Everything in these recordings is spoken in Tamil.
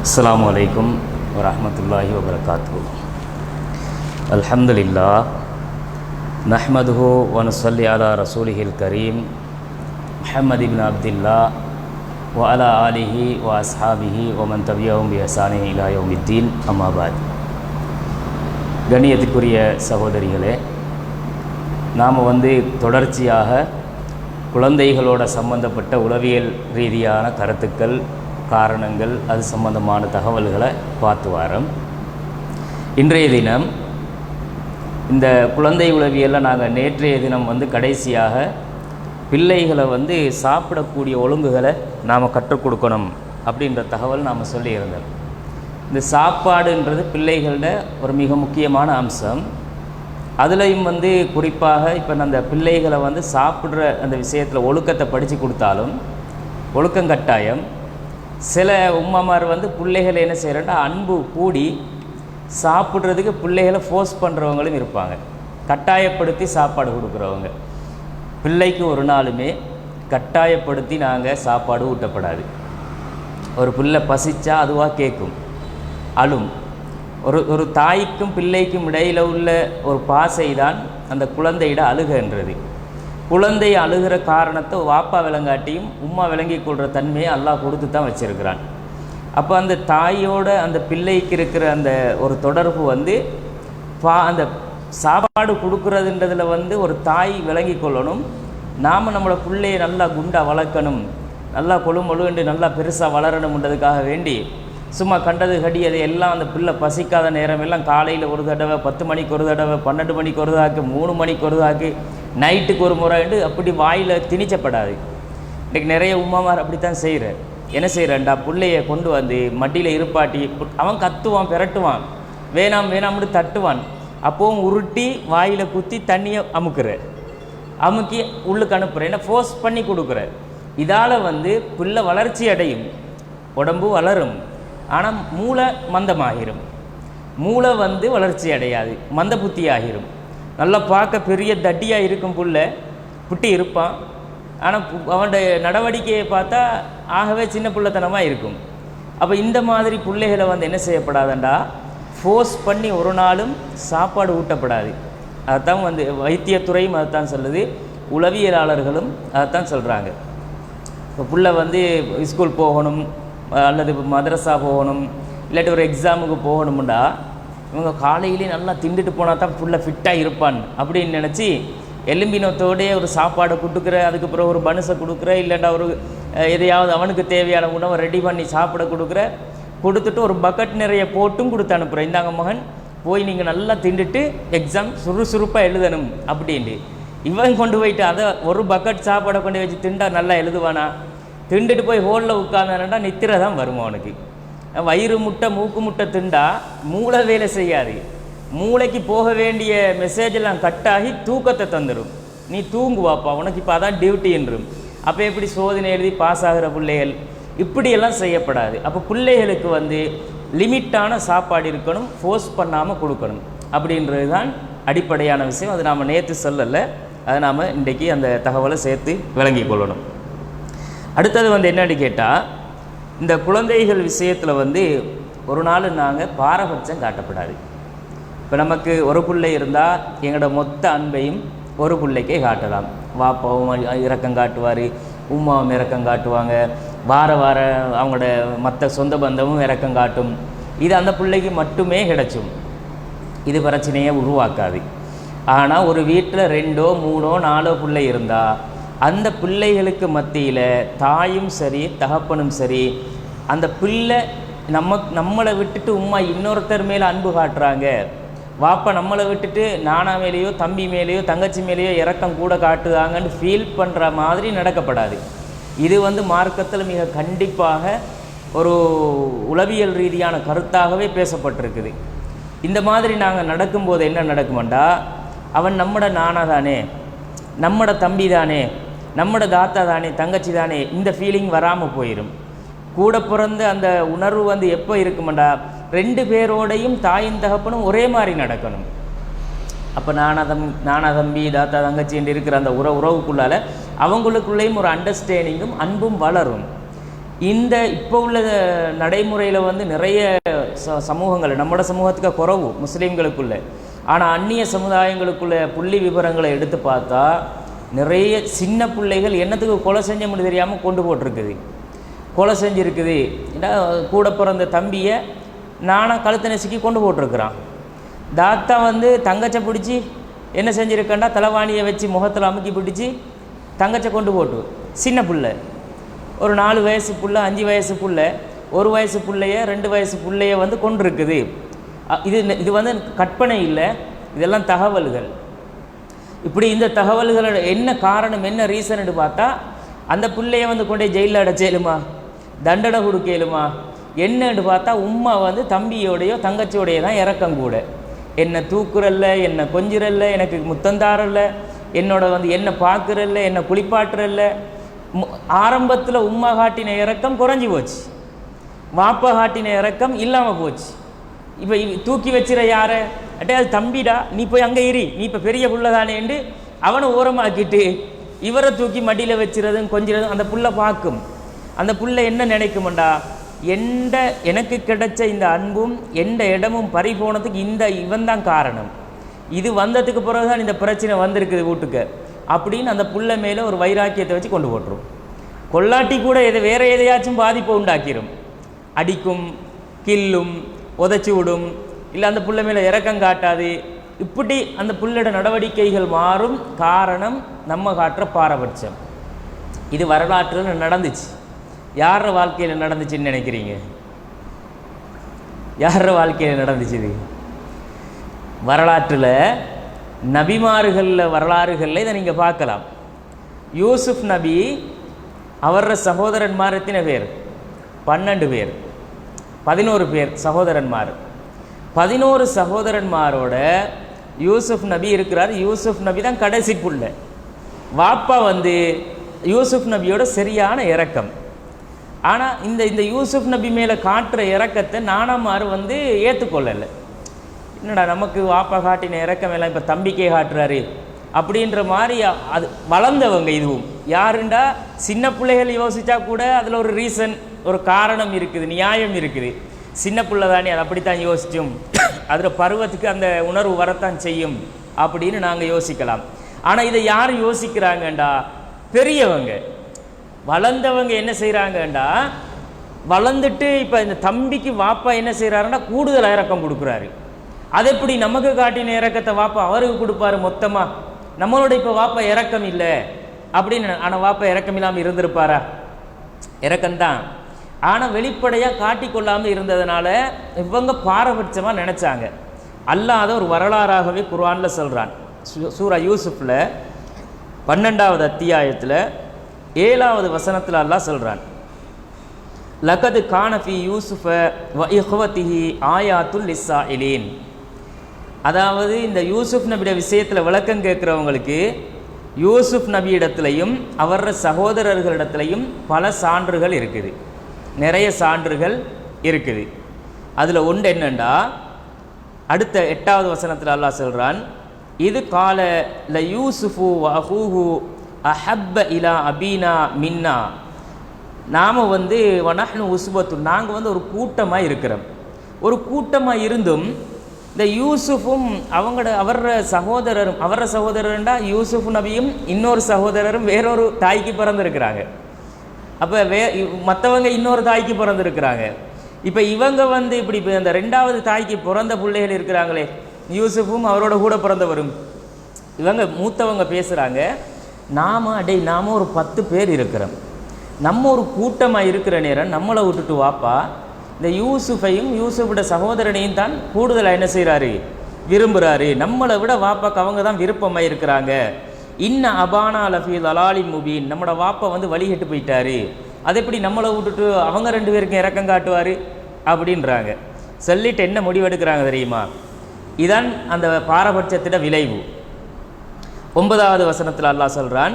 அஸ்ஸலாமு அலைக்கும் வரஹ்மத்துல்லாஹி வபரகாத்துஹு. அல்ஹம்துலில்லாஹ் நஹ்மதுஹு வ நுஸல்லி அலா ரசூலிஹில் கரீம் முஹம்மது இப்னு அப்துல்லாஹ் வ அலா ஆலிஹி வ அஸ்ஹாபிஹி வ மன் தபியஹும் பி இஹ்சானின் இலா யௌமித்தீன். அம்மா பாத். கண்ணியத்துக்குரிய சகோதரிகளே, நாம் தொடர்ச்சியாக குழந்தைகளோட சம்பந்தப்பட்ட உளவியல் ரீதியான கருத்துக்கள், காரணங்கள், அது சம்பந்தமான தகவல்களை பார்த்து வரோம். இன்றைய தினம் இந்த குழந்தை உளவியலில் நாங்கள் நேற்றைய தினம் கடைசியாக பிள்ளைகளை சாப்பிடக்கூடிய ஒழுங்குகளை நாம் கற்றுக் கொடுக்கணும் அப்படின்ற தகவல் நாம் சொல்லியிருந்தோம். இந்த சாப்பாடுன்றது பிள்ளைகளோட ஒரு மிக முக்கியமான அம்சம். அதுலேயும் குறிப்பாக இப்போ அந்த பிள்ளைகளை சாப்பிட்ற அந்த விஷயத்தில் ஒழுக்கத்தை படித்து கொடுத்தாலும் ஒழுக்கம் கட்டாயம். சில உம்மாமார் பிள்ளைகளை என்ன செய்கிறேன்னா அன்பு கூடி சாப்பிட்றதுக்கு பிள்ளைகளை ஃபோர்ஸ் பண்ணுறவங்களும் இருப்பாங்க, கட்டாயப்படுத்தி சாப்பாடு கொடுக்குறவங்க. பிள்ளைக்கு ஒரு நாளுமே கட்டாயப்படுத்தி நாங்கள் சாப்பாடு ஊட்டப்படாது. ஒரு பிள்ளை பசிச்சா அதுவாக கேட்கும், அழும். ஒரு தாய்க்கும் பிள்ளைக்கும் இடையில் உள்ள ஒரு பாசை தான் அந்த குழந்தையிட அழுகன்றது. குழந்தை அழுகிற காரணத்தை வாப்பா விளங்காட்டியும் உம்மா விளங்கி கொள்கிற தன்மையை அல்லாஹ் கொடுத்து தான் வச்சுருக்கிறான். அப்போ அந்த தாயோட அந்த பிள்ளைக்கு இருக்கிற அந்த ஒரு தொடர்பு அந்த சாப்பாடு கொடுக்குறதுன்றதில் ஒரு தாய் விளங்கி கொள்ளணும். நாம் நம்மளோட பிள்ளையை நல்லா குண்டாக வளர்க்கணும், நல்லா கொழுமொழுண்டு நல்லா பெருசாக வளரணுன்றதுக்காக வேண்டி சும்மா கண்டது கடி அது எல்லாம் அந்த பிள்ளை பசிக்காத நேரம் எல்லாம் காலையில் ஒரு தடவை, 10 மணிக்கு ஒரு தடவை, 12 மணிக்கு ஒரு தாக்கு, 3 மணிக்கு ஒரு தாக்கு, நைட்டுக்கு ஒரு முறைண்டு அப்படி வாயில் திணிச்சப்படாது. இன்றைக்கி நிறைய உம்மாமார் அப்படித்தான் செய்கிறேன். என்ன செய்கிறேன்டா, பிள்ளையை கொண்டு மடியில் இருப்பாட்டி அவன் கத்துவான், பெரட்டுவான், வேணாம் வேணாம்னு தட்டுவான். அப்போவும் உருட்டி வாயில் குத்தி தண்ணியை அமுக்கி உள்ளுக்கு அனுப்புகிறேன். ஏன்னா ஃபோர்ஸ் பண்ணி கொடுக்குறேன். இதால் பிள்ளை வளர்ச்சி அடையும், உடம்பு வளரும், ஆனால் மூளை மந்தமாகிரும். மூளை வளர்ச்சி அடையாது, மந்த புத்தி ஆகிரும். நல்லா பார்க்க பெரிய தட்டியாக இருக்கும் புள்ளை புட்டி இருப்பான், ஆனால் அவனுடைய நடவடிக்கையை பார்த்தா ஆகவே சின்ன பிள்ளைத்தனமாக இருக்கும். அப்போ இந்த மாதிரி பிள்ளைகளை என்ன செய்யப்படாதண்டா, ஃபோர்ஸ் பண்ணி ஒரு நாளும் சாப்பாடு ஊட்டப்படாது. அதுதான் வைத்தியத்துறையும் அதைத்தான் சொல்லுது, உளவியலாளர்களும் அதைத்தான் சொல்கிறாங்க. இப்போ பிள்ளை ஸ்கூல் போகணும் அல்லது மதரசா போகணும், இல்லாட்டி ஒரு எக்ஸாமுக்கு போகணும்டா இவங்க காலையிலே நல்லா திண்டுட்டு போனால் தான் ஃபுல்லாக ஃபிட்டாக இருப்பான் அப்படின்னு நினச்சி எலும்பினத்தோடே ஒரு சாப்பாடை கொடுக்குற, அதுக்கு பிறகு ஒரு பனுசை கொடுக்குற, இல்லைண்டா ஒரு எதையாவது அவனுக்கு தேவையான உணவை ரெடி பண்ணி சாப்பிட கொடுத்துட்டு ஒரு பக்கெட் நிறைய போட்டும் கொடுத்து அனுப்புகிறேன். இந்தாங்க மகன், போய் நீங்கள் நல்லா திண்டுட்டு எக்ஸாம் சுறுசுறுப்பாக எழுதணும் அப்படின்ட்டு. இவன் கொண்டு போயிட்டு அதை ஒரு பக்கெட் சாப்பாடை கொண்டு வச்சு திண்டா நல்லா எழுதுவானா? திண்டுட்டு போய் ஹோலில் உட்கார்ந்தானடா நித்திரை தான் வரும் அவனுக்கு. வயிறு முட்டை மூக்கு முட்டை திண்டா மூளை வேலை செய்யாது. மூளைக்கு போக வேண்டிய மெசேஜ் எல்லாம் கட்டாகி தூக்கத்தை தந்துடும். நீ தூங்குவாப்பா, உனக்கு இப்போ அதான் டியூட்டி என்றும். அப்போ எப்படி சோதனை எழுதி பாஸ் ஆகிற பிள்ளைகள் இப்படியெல்லாம் செய்யப்படாது. அப்போ பிள்ளைகளுக்கு லிமிட்டான சாப்பாடு இருக்கணும், ஃபோர்ஸ் பண்ணாமல் கொடுக்கணும் அப்படின்றது தான் அடிப்படையான விஷயம். அது நாம் நேற்று சொல்லலை, அதை நாம் இன்றைக்கி அந்த தகவலை சேர்த்து விளங்கி கொள்ளணும். அடுத்தது என்னன்னு கேட்டால், இந்த குழந்தைகள் விஷயத்தில் ஒரு நாள் நாங்கள் பாரபட்சம் காட்டப்படாது. இப்போ நமக்கு ஒரு பிள்ளை இருந்தால் எங்களோட மொத்த அன்பையும் ஒரு பிள்ளைக்கே காட்டலாம். வாப்பாவும் இரக்கம் காட்டுவார், உம்மாவும் இரக்கம் காட்டுவாங்க, வார அவங்களோட மற்ற சொந்த பந்தமும் இரக்கம் காட்டும். இது அந்த பிள்ளைக்கு மட்டுமே கிடைச்சும், இது பிரச்சனையை உருவாக்காது. ஆனால் ஒரு வீட்டில் 2, 3, 4 பிள்ளை இருந்தால் அந்த பிள்ளைகளுக்கு மத்தியில் தாயும் சரி தகப்பனும் சரி, அந்த பிள்ளை நம்மளை விட்டுட்டு உம்மா இன்னொருத்தர் மேலே அன்பு காட்டுறாங்க, வாப்பா நம்மளை விட்டுட்டு நானா மேலேயோ தம்பி மேலேயோ தங்கச்சி மேலேயோ இரக்கம் கூட காட்டுதாங்கன்னு ஃபீல் பண்ணுற மாதிரி நடக்கப்படாது. இது மார்க்கத்தில் மிக கண்டிப்பாக ஒரு உளவியல் ரீதியான கருத்தாகவே பேசப்பட்டிருக்குது. இந்த மாதிரி நாங்கள் நடக்கும்போது என்ன நடக்குமெண்டா, அவன் நம்மட நானா தானே, நம்மட தம்பி தானே, நம்மட தாத்தா தானே, தங்கச்சி தானே, இந்த ஃபீலிங் வராமல் போயிடும். கூட பிறந்த அந்த உணர்வு எப்போ இருக்குமெண்டா, 2 பேரோடையும் தாயின் தகப்பனும் ஒரே மாதிரி நடக்கணும். அப்போ நானா தம்பி தாத்தா தங்கச்சி என்று இருக்கிற அந்த உறவுக்குள்ளால் அவங்களுக்குள்ளேயும் ஒரு அண்டர்ஸ்டாண்டிங்கும் அன்பும் வளரும். இந்த இப்போ உள்ள நடைமுறையில் வந்து நிறைய சமூகங்கள் நம்மளோட சமூகத்துக்கு குறவு முஸ்லீம்களுக்குள்ள, ஆனால் அந்நிய சமுதாயங்களுக்குள்ள புள்ளி விவரங்களை எடுத்து பார்த்தா நிறைய சின்ன பிள்ளைகள் என்னத்துக்கு கொலை செஞ்ச முடியும் தெரியாமல் கொண்டு போட்டிருக்குது, கொலை செஞ்சுருக்குது. ஏன்னா கூட பிறந்த தம்பியை நானாக கழுத்தை நெசுக்கி கொண்டு போட்டிருக்கிறான். தாத்தா வந்து தங்கச்சை பிடிச்சி என்ன செஞ்சுருக்கேன்டா தலைவாணியை வச்சு முகத்தில் அமுக்கி பிடிச்சி தங்கச்சை கொண்டு போட்டு, சின்ன பிள்ளை ஒரு 4 வயசு புள்ள, 5 வயசு புள்ள, 1 வயசு பிள்ளைய, 2 வயசு பிள்ளைய வந்து கொண்டு இருக்குது. இது வந்து கற்பனை இல்லை, இதெல்லாம் தகவல்கள். இப்படி இந்த தகவல்களோட என்ன காரணம், என்ன ரீசன்னு பார்த்தா அந்த பிள்ளைய வந்து கொண்டே ஜெயிலில் அடைச்சேலுமா, தண்டனை கொடுக்கலுமா, என்னன்னு பார்த்தா உம்மா வந்து தம்பியோடையோ தங்கச்சியோடைய தான் இறக்கம் கூட. என்னை தூக்குறல்ல, என்னை கொஞ்சிறல்ல, எனக்கு முத்தந்தாரல்ல, என்னோட வந்து என்னை பார்க்குறல்ல, என்னை குளிப்பாட்டுறல்ல. ஆரம்பத்தில் உம்மா காட்டின இறக்கம் குறைஞ்சி போச்சு, வாப்பா காட்டின இறக்கம் இல்லாமல் போச்சு. இப்போ தூக்கி வச்சிட யாரை அட்டே அது தம்பிடா, நீ போய் அங்கே இரு, நீ இப்போ பெரிய புள்ள தானேண்டு அவனை ஓரமாக்கிட்டு இவரை தூக்கி மடியில் வச்சுறதும் கொஞ்சிறதும் அந்த புள்ள பார்க்கும். அந்த புள்ள என்ன நினைக்கும்டா, எனக்கு கிடைச்ச இந்த அன்பும் எந்த இடமும் பறி போனதுக்கு இவன் தான் காரணம், இது வந்ததுக்கு பிறகு தான் இந்த பிரச்சனை வந்திருக்குது வீட்டுக்கு அப்படின்னு அந்த புள்ள மேலே ஒரு வைராக்கியத்தை வச்சு கொண்டு போட்டுரும். கொல்லாட்டி கூட வேறு எதையாச்சும் பாதிப்பை உண்டாக்கிடும், அடிக்கும், கில்லும், உதச்சி விடும், இல்லை அந்த புள்ள மேலே இறக்கம் காட்டாது. இப்படி அந்த புள்ளோட நடவடிக்கைகள் மாறும். காரணம் நம்ம காட்டுற பாரபட்சம். இது வரலாற்றில் நடந்துச்சு. யார வாழ்க்கையில் நடந்துச்சுன்னு நினைக்கிறீங்க? யார வாழ்க்கையில் நடந்துச்சு இது? வரலாற்றில் நபிமார்களில் வரலாறுகளில் இதை நீங்கள் பார்க்கலாம். யூசுப் நபி அவர சகோதரன்மார் எத்தனை பேர்? 12 பேர், 11 பேர் சகோதரன்மார். 11 சகோதரன்மாரோட யூசுப் நபி இருக்கிறார். யூசுப் நபி தான் கடைசி புள்ள. வாப்பா வந்து யூசுப் நபியோட சரியான இரக்கம். ஆனால் இந்த யூசுப் நபி மேலே காட்டுற இரக்கத்தை நானாமார் வந்து ஏற்றுக்கொள்ளலை. என்னடா நமக்கு வாப்பா காட்டின இறக்கம் எல்லாம் இப்போ தம்பிக்கே காட்டுறாரு அப்படின்ற மாதிரி. அது வளர்ந்தவங்க இதுவும் யாருண்டா சின்ன பிள்ளைகள் யோசித்தா கூட அதில் ஒரு ரீசன், ஒரு காரணம் இருக்குது, நியாயம் இருக்குது. சின்ன பிள்ளை தானே, அது அப்படித்தான் யோசிச்சோம், அதில் பருவத்துக்கு அந்த உணர்வு வரத்தான் செய்யும் அப்படின்னு நாங்கள் யோசிக்கலாம். ஆனால் இதை யார் யோசிக்கிறாங்கண்டா? பெரியவங்க, வளர்ந்தவங்க என்ன செய்கிறாங்கண்டா, வளர்ந்துட்டு இப்போ இந்த தம்பிக்கு வாப்பா என்ன செய்கிறாருன்னா கூடுதல் இறக்கம் கொடுக்குறாரு. அது எப்படி நமக்கு காட்டின இறக்கத்தை வாப்பா அவருக்கு கொடுப்பாரு மொத்தமாக? நம்மளோட இப்போ வாப்பா இறக்கம் இல்லை அப்படின்னு. ஆனால் வாப்பா இறக்கம் இல்லாமல் இருந்திருப்பாரா? இறக்கம்தான். ஆனால் வெளிப்படையாக காட்டிக்கொள்ளாமல் இருந்ததுனால இவங்க பாரபட்சமாக நினச்சாங்க. அல்லாத ஒரு வரலாறாகவே குர்ஆனில் சொல்கிறான். சூரா யூசுஃபில் 12வது அத்தியாயத்தில் 7வது வசனத்தில் அல்லாஹ் சொல்கிறான், லகது கானஃபி யூசுஃப வ இஹ்வதிஹி ஆயாத்துல் லிஸ்ஸாயிலீன். அதாவது இந்த யூசுப் நபியோட விஷயத்தில் விளக்கம் கேட்குறவங்களுக்கு யூசுப் நபியிடத்துலையும் அவர சகோதரர்களிடத்துலையும் பல சான்றுகள் இருக்குது, நிறைய சான்றுகள் இருக்குது. அதில் ஒன்று என்னண்டா, அடுத்த 8வது வசனத்தில் அல்லாஹ் சொல்கிறான், இது கால ல யூசுஃபு வ அஹூஹு அஹப்ப இலா அபீனா மின்னா. நாம் வந்து வனஹ்னு உஸ்பத்து, நாங்கள் வந்து ஒரு கூட்டமாக இருக்கிறோம். ஒரு கூட்டமாக இருந்தும் இந்த யூசுஃபும் அவர சகோதரருண்டா யூசுஃப் நபியும் இன்னொரு சகோதரரும் வேறொரு தாய்க்கு பிறந்திருக்கிறாங்க. அப்போ மற்றவங்க இன்னொரு தாய்க்கு பிறந்திருக்கிறாங்க. இப்போ இவங்க வந்து இப்படி அந்த 2வது தாய்க்கு பிறந்த பிள்ளைகள் இருக்கிறாங்களே, யூசுஃபும் அவரோட கூட பிறந்தவரும், இவங்க மூத்தவங்க பேசுகிறாங்க, நாம ஒரு 10 பேர் இருக்கிறோம், நம்ம ஒரு கூட்டமாக இருக்கிற நேரம் நம்மளை விட்டுட்டு வாப்பா இந்த யூசுஃபையும் யூசுஃபோட சகோதரனையும் தான் கூடுதலாக என்ன செய்கிறாரு, விரும்புகிறாரு. நம்மளை விட வாப்பாக்கு அவங்க தான் விருப்பமாக இருக்கிறாங்க. இன்ன அபானா லஃபி லலாலி முபீன், நம்மளோட வாப்பா வந்து வழிகட்டு போயிட்டாரு, அதை எப்படி நம்மளை விட்டுட்டு அவங்க 2 பேருக்கும் இறக்கம் காட்டுவார் அப்படின்றாங்க. சொல்லிட்டு என்ன முடிவெடுக்கிறாங்க தெரியுமா? இதான் அந்த பாரபட்சத்திட விளைவு. 9வது வசனத்தில் அல்லாஹ் சொல்கிறான்,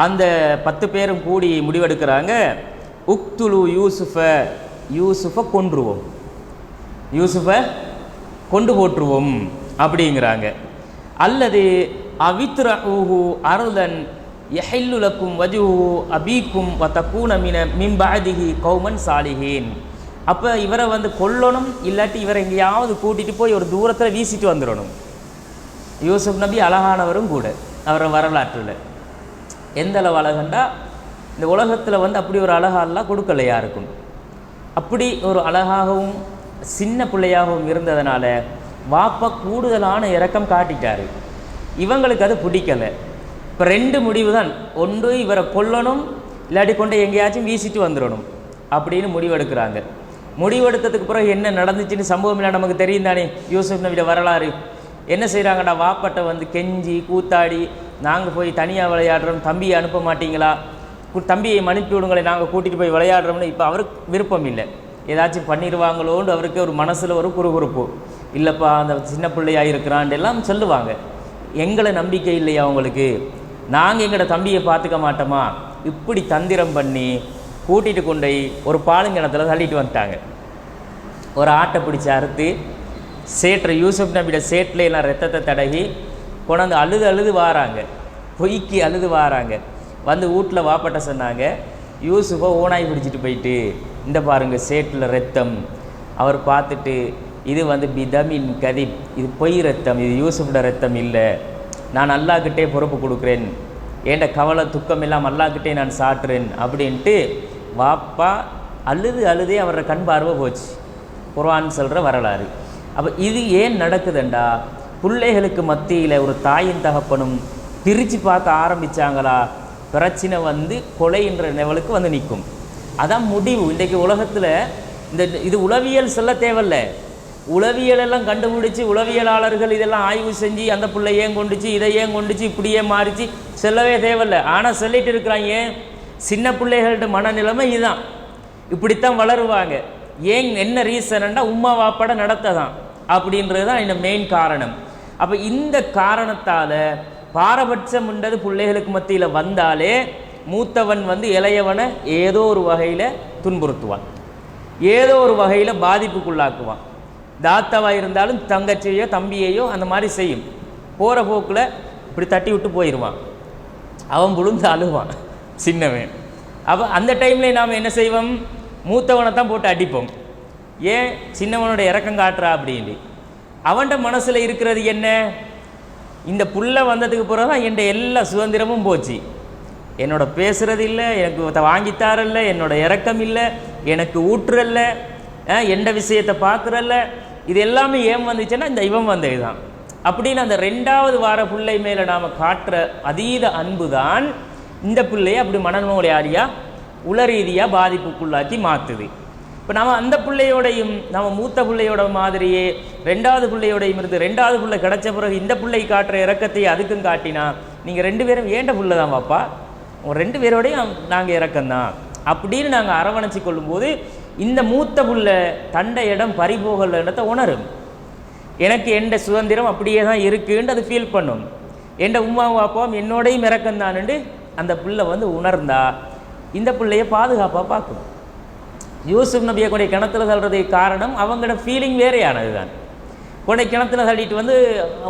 அந்த 10 பேரும் கூடி முடிவெடுக்கிறாங்க, உக்துலு யூசுஃபை கொன்றுவோம், யூசுஃபை கொண்டு போட்டுருவோம் அப்படிங்கிறாங்க. அல்லது அவித்ரஹூஹு அருளன் யஹில்லு லக்கும் வஜுஹு அபீக்கும் வ தக்கூன மின் பஅதிஹி கௌமன் சாலிஹீன். அப்போ இவரை வந்து கொல்லணும், இல்லாட்டி இவரை எங்கேயாவது கூட்டிகிட்டு போய் ஒரு தூரத்தில் வீசிட்டு வந்துடணும். யூசுப் நபி அழகானவரும் கூட அவரை வரலாற்றில் எந்த அளவு அழகண்டா, இந்த உலகத்தில் வந்து அப்படி ஒரு அழகாலாம் கொடுக்கல யாருக்கும். அப்படி ஒரு அழகாகவும் சின்ன பிள்ளையாகவும் இருந்ததுனால வாப்பா கூடுதலான இரக்கம் காட்டிட்டார். இவங்களுக்கு அது பிடிக்கலை. இப்போ 2 முடிவு தான், ஒன்று இவரை கொல்லணும், இல்லாட்டி கொண்டு எங்கேயாச்சும் வீசிட்டு வந்துடணும் அப்படின்னு முடிவெடுக்கிறாங்க. முடிவெடுத்ததுக்கு பிறகு என்ன நடந்துச்சுன்னு சம்பவம் இல்லை நமக்கு தெரியும் தானே. யூசுப் நபியோட வரலாறு என்ன செய்கிறாங்கடா, வாப்பட்ட வந்து கெஞ்சி கூத்தாடி, நாங்கள் போய் தனியாக விளையாடுறோம், தம்பியை அனுப்ப மாட்டீங்களா, தம்பியை அனுப்பி விடுங்களை, நாங்கள் கூட்டிகிட்டு போய் விளையாடுறோம்னு. இப்போ அவருக்கு விருப்பம் இல்லை, ஏதாச்சும் பண்ணிடுவாங்களோன்னு அவருக்கு ஒரு மனசில் ஒரு குறுகுறுப்பு. இல்லைப்பா அந்த சின்ன பிள்ளையாக இருக்கிறான் எல்லாம் சொல்லுவாங்க. எங்களை நம்பிக்கை இல்லையா அவங்களுக்கு, நாங்கள் எங்களோட தம்பியை பார்த்துக்க மாட்டோமா, இப்படி தந்திரம் பண்ணி கூட்டிகிட்டு கொண்டு ஒரு பாலுங்கிணத்துல தள்ளிட்டு வந்துட்டாங்க. ஒரு ஆட்டை பிடிச்சி அறுத்து சேற்றை யூசுப் நபியோட சேற்றில் எல்லாம் ரத்தத்தை தடவி கொண்டாந்து அழுது வாராங்க, பொய்க்கு அழுது வாராங்க. வந்து வீட்டில் வாப்பட்ட சொன்னாங்க, யூசுஃபை ஓனாய் பிடிச்சிட்டு போயிட்டு, இந்த பாருங்கள் சேற்றில் ரத்தம். அவர் பார்த்துட்டு, இது வந்து பிதமின் கதிப், இது பொய் ரத்தம், இது யூசுஃபோட ரத்தம் இல்லை, நான் அல்லாஹ்கிட்டே பொறுப்பு கொடுக்குறேன், ஏண்ட கவலை துக்கம் எல்லாம் அல்லாஹ்கிட்டே நான் சாட்டுறேன் அப்படின்ட்டு வாப்பா அழுதே அவரோட கண் பார்வை போச்சு. குர்ஆன் சொல்கிற வரலாறு. அப்போ இது ஏன் நடக்குதுண்டா, பிள்ளைகளுக்கு மத்தியில் ஒரு தாயின் தகப்பனும் பிரித்து பார்க்க ஆரம்பித்தாங்களா, பிரச்சனை வந்து கொலைன்ற லெவலுக்கு வந்து நிற்கும். அதான் முடிவு. இன்றைக்கு உலகத்தில் இது உளவியல் சொல்ல தேவையில்லை, உளவியலெல்லாம் கண்டுபிடிச்சி உளவியலாளர்கள் இதெல்லாம் ஆய்வு செஞ்சு அந்த பிள்ளை ஏன் கொண்டுச்சு, இதை ஏன் கொண்டுச்சு, இப்படியே மாறிச்சு சொல்லவே தேவையில்லை. ஆனால் சொல்லிட்டு இருக்கிறாங்க, சின்ன பிள்ளைகள்கிட்ட மனநிலைமை இதுதான், இப்படித்தான் வளருவாங்க. ஏன் என்ன ரீசன்னா உம்மா வாப்பட நடத்த தான் அப்படின்றது தான் இந்த மெயின் காரணம். அப்போ இந்த காரணத்தால் பாரபட்சம்ன்றது பிள்ளைகளுக்கு மத்தியில் வந்தாலே மூத்தவன் வந்து இளையவனை ஏதோ ஒரு வகையில் துன்புறுத்துவான், ஏதோ ஒரு வகையில் பாதிப்புக்குள்ளாக்குவான். தாத்தாவாக இருந்தாலும் தங்கச்சியோ தம்பியையோ அந்த மாதிரி செய்யும். போகிற போக்கில் இப்படி தட்டி விட்டு போயிடுவான், அவன் விழுந்து அழுவான் சின்னவன். அப்போ அந்த டைமில் நாம் என்ன செய்வோம், மூத்தவனை தான் போட்டு அடிப்போம். ஏன், சின்னவனோட இறக்கம் காட்டுறா அப்படின்னு. அவன்கிட்ட மனசில் இருக்கிறது என்ன, இந்த புள்ள வந்ததுக்கு பிறகு தான் என் எல்லா சுதந்திரமும் போச்சு, என்னோட பேசுகிறது இல்லை, எனக்கு வாங்கித்தாரல்ல, என்னோட இறக்கம் இல்லை, எனக்கு ஊற்றுறல்ல, எந்த விஷயத்தை பார்க்குறல்ல, இது எல்லாமே ஏன் வந்துச்சுன்னா இந்த இவன் வந்தது தான் அப்படின்னு. அந்த 2வது வார பிள்ளை மேலே நாம் காட்டுற அதீத அன்பு தான் இந்த பிள்ளையை அப்படி மனநோயாளியாக உள ரீதியாக பாதிப்புக்குள்ளாக்கி மாற்றுது. இப்போ நம்ம அந்த பிள்ளையோடையும் நம்ம மூத்த பிள்ளையோட மாதிரியே 2வது பிள்ளையோடையும் இருந்து 2வது பிள்ளை கிடச்ச பிறகு இந்த பிள்ளை காட்டுற இறக்கத்தையே அதுக்கும் காட்டினா, நீங்கள் 2 பேரும் ஏண்ட பிள்ளை தான் பாப்பா, உங்கள் 2 பேரோடையும் நாங்கள் இறக்கம்தான் அப்படின்னு நாங்கள் அரவணைச்சி கொள்ளும்போது இந்த மூத்த புள்ள தண்டை இடம் பறிபோகலன்றதை உணரும். எனக்கு எந்த சுதந்திரம் அப்படியே தான் இருக்குன்னு அது ஃபீல் பண்ணும். எந்த உமாவும் அப்பாவும் என்னோடையும் இறக்கம்தானுண்டு அந்த பிள்ளை வந்து உணர்ந்தா இந்த பிள்ளைய பாதுகாப்பாக பார்க்கும். யூசுப் நபியை கொண்டை கிணத்துல தள்ளுறதுக்கு காரணம் அவங்களோட ஃபீலிங் வேறையானது தான். கொண்டை கிணத்துல தள்ளிட்டு வந்து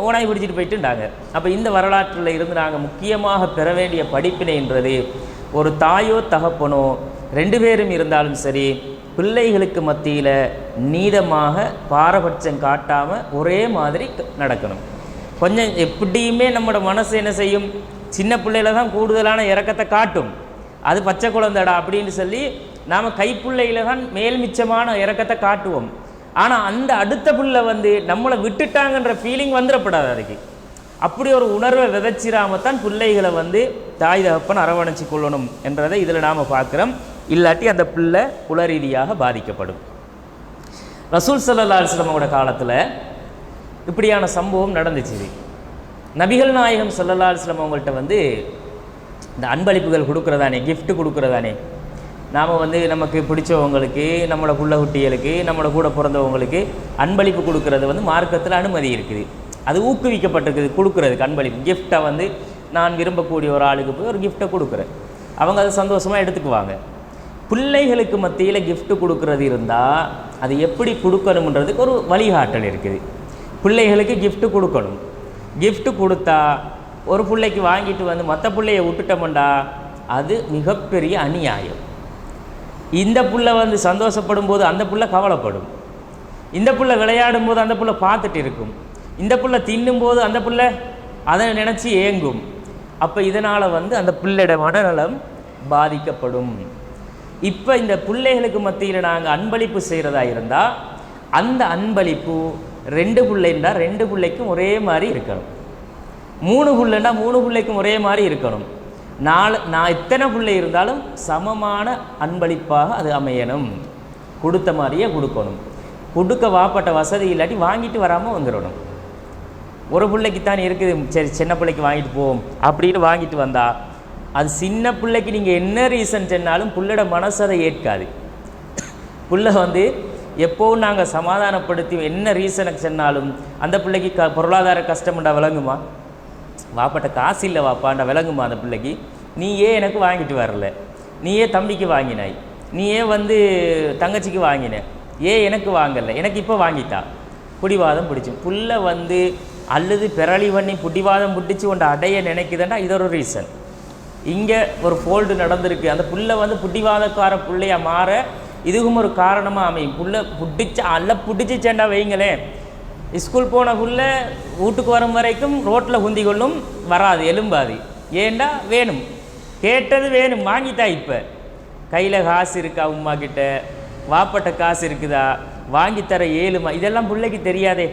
ஓனாய் பிடிச்சிட்டு போயிட்டுண்டாங்க. அப்போ இந்த வரலாற்றில் இருந்து நாங்கள் முக்கியமாக பெற வேண்டிய படிப்பினைன்றது, ஒரு தாயோ தகப்பனோ 2 பேரும் இருந்தாலும் சரி, பிள்ளைகளுக்கு மத்தியில் நீதமாக பாரபட்சம் காட்டாமல் ஒரே மாதிரி நடக்கணும். கொஞ்சம் எப்படியுமே நம்மளோட மனசு என்ன செய்யும், சின்ன பிள்ளையில தான் கூடுதலான இறக்கத்தை காட்டும், அது பச்சை குழந்தைடா அப்படின்னு சொல்லி நாம் கைப்பிள்ளையில தான் மேல் மிச்சமான இறக்கத்தை காட்டுவோம். ஆனால் அந்த அடுத்த பிள்ளை வந்து நம்மளை விட்டுட்டாங்கன்ற ஃபீலிங் வந்துடப்படாது. அதுக்கு அப்படி ஒரு உணர்வை விதைச்சிராமத்தான் பிள்ளைகளை வந்து தாய் தகப்பன் அரவணைச்சி கொள்ளணும் என்றதை இதில் நாம் பார்க்குறோம். இல்லாட்டி அந்த பிள்ளை உள ரீதியாக பாதிக்கப்படும். ரசூல் ஸல்லல்லாஹு அலைஹி வஸல்லம் காலத்தில் இப்படியான சம்பவம் நடந்துச்சு. நபிகள் நாயகம் ஸல்லல்லாஹு அலைஹி வஸல்லம் அவங்கள்ட்ட வந்து இந்த அன்பளிப்புகள் கொடுக்குறதானே, கிஃப்ட் கொடுக்குறதானே, நாம் வந்து நமக்கு பிடிச்சவங்களுக்கு, நம்மளோட புள்ள குட்டிகளுக்கு, நம்மளோட கூட பிறந்தவங்களுக்கு அன்பளிப்பு கொடுக்கறது வந்து மார்க்கத்தில் அனுமதி இருக்குது. அது ஊக்குவிக்கப்பட்டிருக்குது கொடுக்குறதுக்கு. அன்பளிப்பு கிஃப்டை வந்து நான் விரும்பக்கூடிய ஒரு ஆளுக்கு போய் ஒரு கிஃப்டை கொடுக்குறேன், அவங்க அதை சந்தோஷமாக எடுத்துக்குவாங்க. பிள்ளைகளுக்கு மத்தியில் கிஃப்ட் கொடுக்கறது இருந்தால் அது எப்படி கொடுக்கணுன்றதுக்கு ஒரு வழிகாட்டல் இருக்குது. பிள்ளைகளுக்கு கிஃப்ட் கொடுக்கணும். கிஃப்ட் கொடுத்தா ஒரு பிள்ளைக்கு வாங்கிட்டு வந்து மற்ற பிள்ளைய விட்டுட்டோம்டா அது மிகப்பெரிய அநியாயம். இந்த புள்ள வந்து சந்தோஷப்படும் போது அந்த புள்ள கவலைப்படும், இந்த புள்ள விளையாடும் போது அந்த புள்ள பார்த்துட்டு இருக்கும், இந்த புள்ள தின்னும்போது அந்த புள்ள அதை நினச்சி ஏங்கும். அப்போ இதனால் வந்து அந்த பிள்ளையோட மனநலம் பாதிக்கப்படும். இப்போ இந்த பிள்ளைகளுக்கு மத்தியில் நாங்கள் அன்பளிப்பு செய்கிறதா இருந்தால் அந்த அன்பளிப்பு 2 பிள்ளைண்டா 2 பிள்ளைக்கும் ஒரே மாதிரி இருக்கணும், 3 பிள்ளைண்டா 3 பிள்ளைக்கும் ஒரே மாதிரி இருக்கணும், நான் எத்தனை பிள்ளை இருந்தாலும் சமமான அன்பளிப்பாக அது அமையணும், கொடுத்த மாதிரியே கொடுக்கணும். கொடுக்க வாப்பட்ட வசதி இல்லாட்டி வாங்கிட்டு வராமல் வந்துடணும். ஒரு பிள்ளைக்கு தான் இருக்குது, சரி சின்ன பிள்ளைக்கு வாங்கிட்டு போவோம் அப்படின்னு வாங்கிட்டு வந்தா அது சின்ன பிள்ளைக்கு நீங்கள் என்ன ரீசன் சொன்னாலும் புள்ளோட மனசு அதை ஏற்காது. புள்ள வந்து எப்போவும் நாங்கள் சமாதானப்படுத்தி என்ன ரீசனுக்கு சொன்னாலும் அந்த பிள்ளைக்கு பொருளாதார கஷ்டம்டா விளங்குமா, வாப்பட்ட காசு இல்லை வாப்பாண்டா விளங்குமா அந்த பிள்ளைக்கு, நீயே எனக்கு வாங்கிட்டு வரல, நீயே தம்பிக்கு வாங்கினாய், நீயே வந்து தங்கச்சிக்கு வாங்கின, எனக்கு வாங்கலை, எனக்கு இப்போ வாங்கிட்டா, பிடிவாதம் பிடிச்சி புள்ள வந்து அல்லது பிறளி பண்ணி புடிவாதம் பிடிச்சி கொண்டு அடைய நினைக்குதுன்னா இது ஒரு ரீசன். இங்கே ஒரு ஃபோல்டு நடந்திருக்கு, அந்த புள்ள வந்து புடிவாதக்கார பிள்ளையாக மாற இதுவும் ஒரு காரணமாக அமையும். புள்ள பிடிச்சிச்சேண்டா வைங்களேன், ஸ்கூல் போன புள்ள வீட்டுக்கு வரும் வரைக்கும் ரோட்டில் குந்தி கொள்ளும், வராது எலும்பாது, ஏண்டா வேணும், கேட்டது வேணும், வாங்கிட்டா. இப்போ கையில் காசு இருக்கா, உமா கிட்ட வாப்பட்ட காசு இருக்குதா, வாங்கித்தர ஏழுமா, இதெல்லாம் பிள்ளைக்கு தெரியாதே.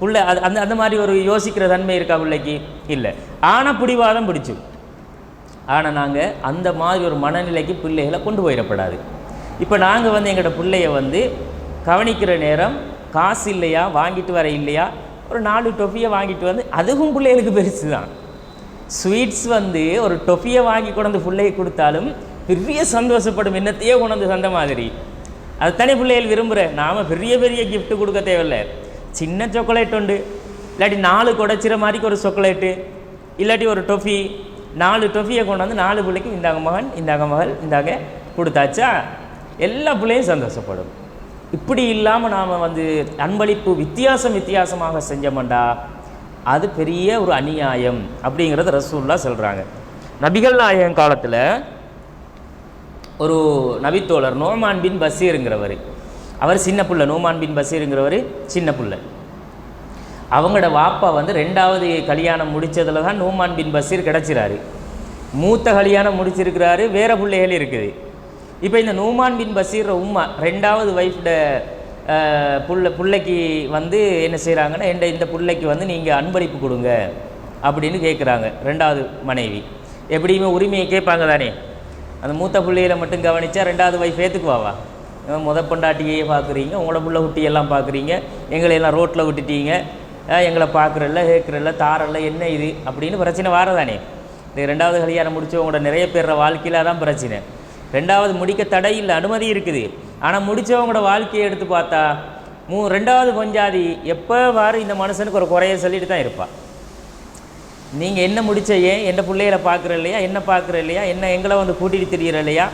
புள்ள அந்த அந்த மாதிரி ஒரு யோசிக்கிற தன்மை இருக்கா பிள்ளைக்கு? இல்லை. ஆனால் பிடிவாதம் பிடிச்சு. ஆனால் நாங்கள் அந்த மாதிரி ஒரு மனநிலைக்கு பிள்ளைகளை கொண்டு போயிடப்படாது. இப்போ நாங்கள் வந்து எங்களோட பிள்ளைய வந்து கவனிக்கிற நேரம் காசு இல்லையா, வாங்கிட்டு வர இல்லையா, ஒரு 4 டொஃபியை வாங்கிட்டு வந்து, அதுவும் பிள்ளைகளுக்கு பெருசு தான். ஸ்வீட்ஸ் வந்து ஒரு டொஃபியை வாங்கி கொண்டு பிள்ளையை கொடுத்தாலும் பெரிய சந்தோஷப்படும், என்னத்தையே கொண்டு வந்த மாதிரி. அது தனி பிள்ளைகள் விரும்புகிறேன். நாம் பெரிய பெரிய கிஃப்ட்டு கொடுக்க தேவையில்லை, சின்ன சாக்லேட் உண்டு, இல்லாட்டி 4 குடைச்சிற மாதிரி ஒரு சாக்லேட்டு, இல்லாட்டி ஒரு டொஃபி, 4 டொஃபியை கொண்டு வந்து 4 பிள்ளைக்கும் இந்தாங்க மகன், இந்தாங்க மகள், இந்தாங்க கொடுத்தாச்சா, எல்லா பிள்ளையும் சந்தோஷப்படும். இப்படி இல்லாமல் நாம் வந்து அன்பளிப்பு வித்தியாசமாக செஞ்சோம்டா அது பெரிய ஒரு அநியாயம் அப்படிங்கிறது ரசூலுல்லாஹ் சொல்கிறாங்க. நபிகள் நாயகம் காலத்தில் ஒரு நபித்தோழர் நோமான் பின் பஷீருங்கிறவர், அவர் சின்ன பிள்ளை, நோமான் பின் பஷீருங்கிறவர் சின்ன பிள்ளை. அவங்களோட வாப்பா வந்து 2வது கல்யாணம் முடித்ததில் தான் நோமான் பின் பஷீர் கிடச்சிறாரு. மூத்த கல்யாணம் முடிச்சிருக்கிறாரு, வேறு பிள்ளைகள் இருக்குது. இப்போ இந்த நோமான் பின் பஷீர் உம்மா 2வது ஒய்ஃபோட பிள்ளைக்கு வந்து என்ன செய்கிறாங்கன்னா, இந்த பிள்ளைக்கு வந்து நீங்கள் அன்பளிப்பு கொடுங்க அப்படின்னு கேட்குறாங்க. 2வது மனைவி எப்படியுமே உரிமையை கேட்பாங்க தானே, அந்த மூத்த பிள்ளைகளை மட்டும் கவனித்தா 2வது ஒய்ஃப் ஏற்றுக்குவாவா? பொண்டாட்டியே பார்க்குறீங்க, உங்களோட புள்ள குட்டியெல்லாம் பார்க்குறீங்க, எங்களையெல்லாம் ரோட்டில் விட்டுட்டீங்க, எங்களை பார்க்குறல்ல கேட்குறல்ல தாரல்ல, என்ன இது அப்படின்னு பிரச்சனை வாரதானே. இந்த 2வது கல்யாணம் முடித்தவங்களோட நிறைய பேர் வாழ்க்கையில் தான் பிரச்சனை. 2வது முடிக்க தடை இல்லை, அனுமதி இருக்குது. ஆனால் முடித்தவங்களோட வாழ்க்கையை எடுத்து பார்த்தா 2வது பஞ்சாதி எப்போ வாரு இந்த மனுஷனுக்கு ஒரு குறைய சொல்லிட்டு தான் இருப்பாள். நீங்கள் என்ன முடிச்ச, ஏன் என்ன பிள்ளைகளை பார்க்குற இல்லையா, என்ன பார்க்குற இல்லையா, என்ன எங்களை வந்து கூட்டிகிட்டு திரியிற இல்லையா,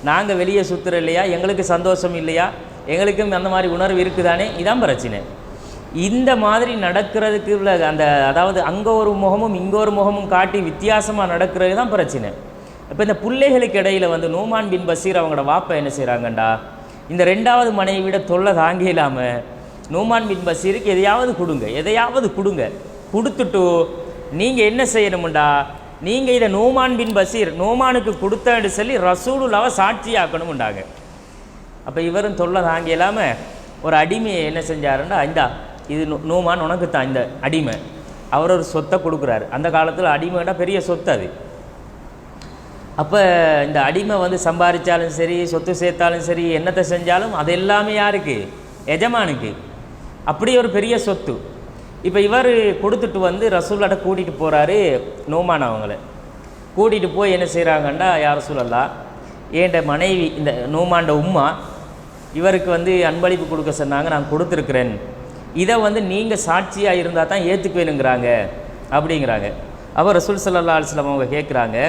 நாங்கள் வெளியே சுற்றுற இல்லையா, எங்களுக்கு சந்தோஷம் இல்லையா, எங்களுக்கும் அந்த மாதிரி உணர்வு இருக்குதானே, இதான் பிரச்சனை. இந்த மாதிரி நடக்கிறதுக்கு உள்ள அந்த அதாவது அங்கே ஒரு முகமும் இங்கே ஒரு முகமும் காட்டி வித்தியாசமாக நடக்கிறது தான் பிரச்சனை. இப்போ இந்த பிள்ளைகளுக்கு இடையில் வந்து நோமான் பின் பஷீர் அவங்களோட வாப்பா என்ன செய்கிறாங்கண்டா, இந்த 2வது மனைவிட தொல்லை தாங்கி இல்லாமல் நோமான் பின் பஷீருக்கு எதையாவது கொடுங்க, கொடுத்துட்டு நீங்கள் என்ன செய்யணும்டா, நீங்கள் இதை நோமான் பின் பஷீர் நோமானுக்கு கொடுத்தேன்னு சொல்லி ரசூலுல்லாஹ்வை சாட்சியாக்கணும்ண்டாங்க. அப்போ இவரும் தொல்லை தாங்கி இல்லாமல் ஒரு அடிமையை என்ன செஞ்சாருண்டா, இந்தா இது நோமான் உனக்கு தான் இந்த அடிமை, அவர் ஒரு சொத்தை கொடுக்குறாரு. அந்த காலத்தில் அடிமைன்னா பெரிய சொத்து அது. அப்போ இந்த அடிமை வந்து சம்பாதிச்சாலும் சரி, சொத்து சேர்த்தாலும் சரி, என்னத்தை செஞ்சாலும் அது எல்லாமே யாருக்கு? எஜமானுக்கு. அப்படி ஒரு பெரிய சொத்து. இப்போ இவர் கொடுத்துட்டு வந்து ரசூலுல்லாஹ்ட்ட கூட்டிகிட்டு போகிறாரு. நோமான் அவங்கள கூட்டிகிட்டு போய் என்ன செய்கிறாங்கண்டா, யார் ரசூலல்லாஹ், ஏண்ட மனைவி இந்த நோமாண்ட உம்மா இவருக்கு வந்து அன்பளிப்பு கொடுக்க சொன்னாங்க, நான் கொடுத்துருக்குறேன், இதை வந்து நீங்கள் சாட்சியாக இருந்தால் தான் ஏற்றுக்குவேனுங்கிறாங்க அப்படிங்கிறாங்க. அப்போ ரசூல் ஸல்லல்லாஹு அலைஹி வஸல்லம் அவங்க கேட்குறாங்க,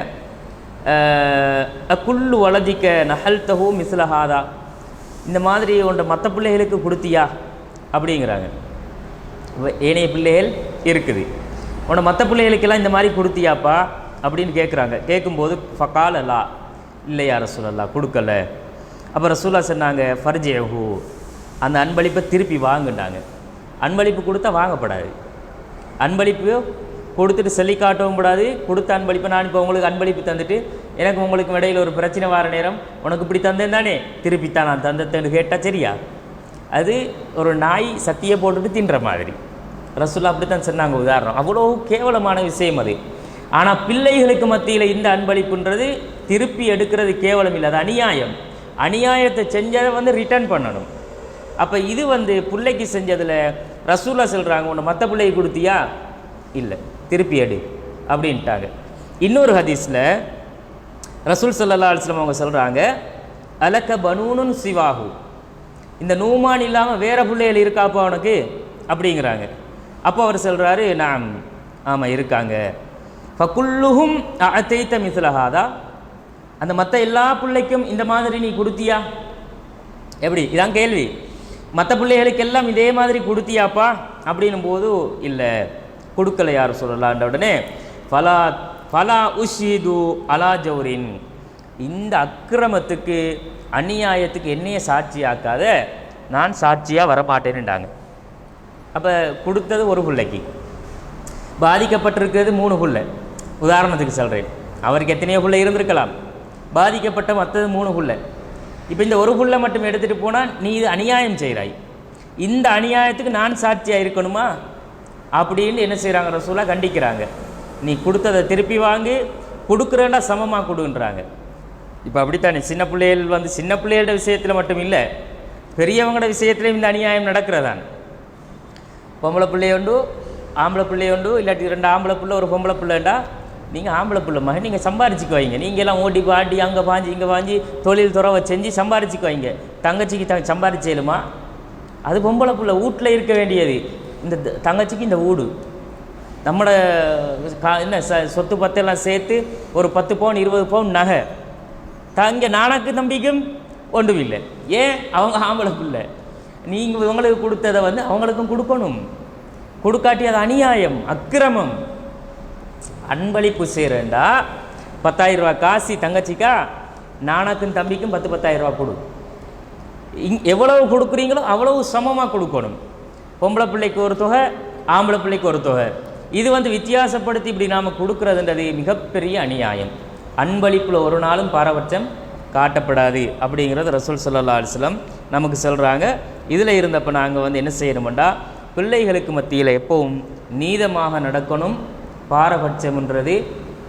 குல்லு வலதிக்க நஹல்தஹு மிஸ்லஹாதா, இந்த மாதிரி உண்ட மற்ற பிள்ளைகளுக்கு கொடுத்தியா அப்படிங்கிறாங்க. ஏனைய பிள்ளைகள் இருக்குது, உன்னை மற்ற பிள்ளைகளுக்கெல்லாம் இந்த மாதிரி கொடுத்தியாப்பா அப்படின்னு கேட்குறாங்க. கேட்கும்போது ஃபகால் அல்லா, இல்லையா ரசூலல்லா கொடுக்கல. அப்போ ரசூலா சொன்னாங்க ஃபர்ஜிஹு, அந்த அன்பளிப்பை திருப்பி வாங்குண்டாங்க. அன்பளிப்பு கொடுத்தா வாங்கப்படாது. அன்பளிப்பு கொடுத்துட்டு சொல்லி காட்டவும் கூடாது. கொடுத்த அன்பளிப்பை நான் இப்போ உங்களுக்கு அன்பளிப்பு தந்துட்டு எனக்கு உங்களுக்கு இடையில் ஒரு பிரச்சனை வர நேரம் உனக்கு இப்படி தந்தேன் தானே, திருப்பித்தான் நான் தந்தேன்னு கேட்டால் சரியா? அது ஒரு நாய் சத்தியை போட்டுட்டு தின்ற மாதிரி. ரசூல்லா அப்படித்தான் சொன்னாங்க உதாரணம். அவ்வளோ கேவலமான விஷயம் அது. ஆனால் பிள்ளைகளுக்கு மத்தியில் இந்த அன்பளிப்புன்றது திருப்பி எடுக்கிறது கேவலம் இல்லை, அது அநியாயம். அநியாயத்தை செஞ்சதை ரிட்டர்ன் பண்ணணும். அப்போ இது பிள்ளைக்கு செஞ்சதில் ரசூல்லா சொல்கிறாங்க உன்னை மற்ற பிள்ளைக்கு கொடுத்தியா, இல்லை திருப்பி எடு அப்படின்ட்டாங்க. இன்னொரு ஹதீஸில் ரசூல் ஸல்லல்லாஹு அலைஹி வஸல்லம் அவங்க சொல்கிறாங்க அலக்க பனூனுன் சிவாஹு, இந்த நூமான் இல்லாமல் வேறு பிள்ளைகள் இருக்காப்பா அவனுக்கு அப்படிங்கிறாங்க. அப்போ அவர் சொல்கிறாரு நாம் ஆமாம் இருக்காங்க. ஃபகுல்லுஹும் அஅதைத மிஸ்லஹாதா, அந்த மற்ற எல்லா பிள்ளைக்கும் இந்த மாதிரி நீ கொடுத்தியா? எப்படி? இதான் கேள்வி. மற்ற பிள்ளைகளுக்கெல்லாம் இதே மாதிரி கொடுத்தியாப்பா அப்படின்னும் போது இல்லை கொடுக்கல யார் சொல்லலான்ற உடனே ஃபலா ஃபலா உஷிது அலா ஜௌரின், இந்த அக்கிரமத்துக்கு அநியாயத்துக்கு என்னைய சாட்சியாக்காத, நான் சாட்சியாக வரமாட்டேன்னுட்டாங்க. அப்போ கொடுத்தது ஒரு பிள்ளைக்கு, பாதிக்கப்பட்டிருக்கிறது 3 பிள்ளை. உதாரணத்துக்கு சொல்கிறேன், அவருக்கு எத்தனையோ பிள்ளை இருந்திருக்கலாம், பாதிக்கப்பட்ட மற்றது 3 பிள்ளை. இப்போ இந்த ஒரு பிள்ளை மட்டும் எடுத்துகிட்டு போனால் நீ இது அநியாயம் செய்கிறாய், இந்த அநியாயத்துக்கு நான் சாட்சியாக இருக்கணுமா அப்படின்னு என்ன செய்கிறாங்க ரசூலா கண்டிக்கிறாங்க. நீ கொடுத்ததை திருப்பி வாங்கி, கொடுக்குறேன்னா சமமாக கொடுன்றாங்க. இப்போ அப்படித்தானே சின்ன பிள்ளைகள் சின்ன பிள்ளைகளோட விஷயத்தில் மட்டும் இல்லை, பெரியவங்களோட விஷயத்துலையும் இந்த அநியாயம் நடக்கிறதான். பொம்பளை பிள்ளையுண்டு ஆம்பளை பிள்ளையுண்டு, இல்லாட்டி 2 ஆம்பளை பிள்ளை ஒரு பொம்பளை பிள்ளைண்டா, நீங்கள் ஆம்பளை பிள்ளை மகன் நீங்கள் சம்பாரிச்சிக்கு வைங்க, நீங்கள்லாம் ஓடி பாடி அங்கே பாஞ்சி இங்கே பாஞ்சி தொழில் துறவை செஞ்சு சம்பாரிச்சிக்கு வைங்க. தங்கச்சிக்கு சம்பாரிச்சேலுமா? அது பொம்பளை பிள்ளை வீட்டில் இருக்க வேண்டியது. இந்த தங்கச்சிக்கு இந்த வீடு நம்மளோட என்ன சொத்து பத்தெல்லாம் சேர்த்து ஒரு 10 பவுன் 20 பவுன் நகை தங்க நானக்கு தம்பிக்கும் ஒன்றும் இல்லை. ஏன்? அவங்க ஆம்பளை பிள்ளை. நீங்கள் உங்களுக்கு கொடுத்ததை அவங்களுக்கும் கொடுக்கணும். கொடுக்காட்டி அது அநியாயம், அக்கிரமம். அன்பளிப்பு செய்கிறேன்டா 10,000 ரூபா காசி தங்கச்சிக்கா, நானக்கும் தம்பிக்கும் 10,000 ரூபா கொடு. எவ்வளவு கொடுக்குறீங்களோ அவ்வளவு சமமாக கொடுக்கணும். பொம்பளை பிள்ளைக்கு ஒரு தொகை, ஆம்பளை பிள்ளைக்கு ஒரு தொகை. இது வித்தியாசப்படுத்தி இப்படி நாம் கொடுக்குறதுன்றது மிகப்பெரிய அநியாயம். அன்பளிப்பில் ஒரு நாளும் பாரபட்சம் காட்டப்படாது அப்படிங்கிறது ரசூல் ஸல்லல்லாஹு அலைஹி வஸல்லம் நமக்கு சொல்கிறாங்க. இதில் இருந்தப்போ நாங்கள் என்ன செய்யணுமெண்டா, பிள்ளைகளுக்கு மத்தியில் எப்பவும் நீதமாக நடக்கணும். பாரபட்சம்ன்றது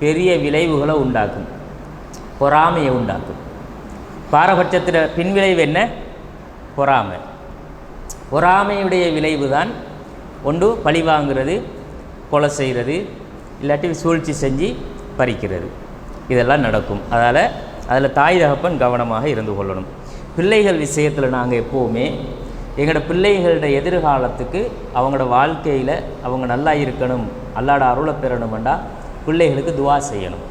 பெரிய விளைவுகளை உண்டாக்கும், பொறாமையை உண்டாக்கும். பாரபட்சத்தில் பின்விளைவு என்ன? பொறாமை. பொறாமையுடைய விளைவு தான் ஒன்று பழி வாங்கிறது, கொலை செய்கிறது, இல்லாட்டி சூழ்ச்சி செஞ்சு பறிக்கிறது, இதெல்லாம் நடக்கும். அதில் தாய் தகப்பன் கவனமாக இருந்து கொள்ளணும். பிள்ளைகள் விஷயத்தில் நாங்கள் எப்போவுமே எங்களோட பிள்ளைகளோட எதிர்காலத்துக்கு அவங்களோட வாழ்க்கையில் அவங்க நல்லா இருக்கணும், அல்லாட அருளை பெறணுமெண்டா பிள்ளைகளுக்கு துவா செய்யணும்.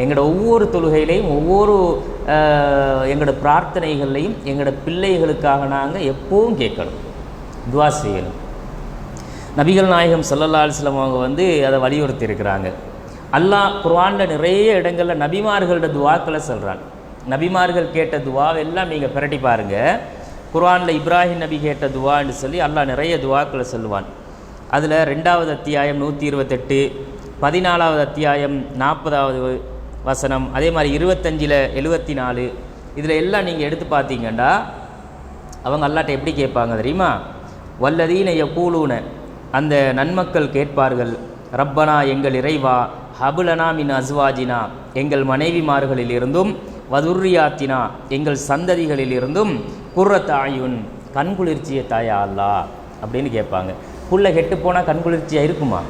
எங்களோட ஒவ்வொரு தொழுகையிலையும் ஒவ்வொரு எங்களோட பிரார்த்தனைகள்லையும் எங்களோட பிள்ளைகளுக்காக நாங்கள் எப்போவும் கேட்கணும், துவா செய்யணும். நபிகள் நாயகம் ஸல்லல்லாஹு அலைஹி வஸல்லம் அவங்க அதை வலியுறுத்தி இருக்கிறாங்க. அல்லாஹ் குர்ஆனில் நிறைய இடங்களில் நபிமார்களோட துவாக்களை சொல்கிறான். நபிமார்கள் கேட்ட துவாவெல்லாம் நீங்கள் பிரட்டி பாருங்கள். குர்ஆனில் இப்ராஹிம் நபி கேட்ட துவான்னு சொல்லி அல்லாஹ் நிறைய துவாக்களை சொல்லுவான். அதில் 2வது அத்தியாயம் 128, 14வது அத்தியாயம் 40வது வசனம், அதே மாதிரி 25ல் 74, இதில் எல்லாம் நீங்கள் எடுத்து பார்த்தீங்கன்னா அவங்க அல்லாட்ட எப்படி கேட்பாங்க தெரியுமா? வல்லதீன யகூலூன, அந்த நன்மக்கள் கேட்பார்கள், ரப்பனா எங்கள் இறைவா, ஹபுலனா மின் அஸ்வாஜினா எங்கள் மனைவிமார்களிலிருந்தும், வதுர்ரியாத்தினா எங்கள் சந்ததிகளிலிருந்தும், குர்ரத் ஆயுன் கண்குளிர்ச்சியை தாயா அல்லா அப்படின்னு கேட்பாங்க. புள்ள கெட்டு போனால் கண்குளிர்ச்சியாக இருக்குமா?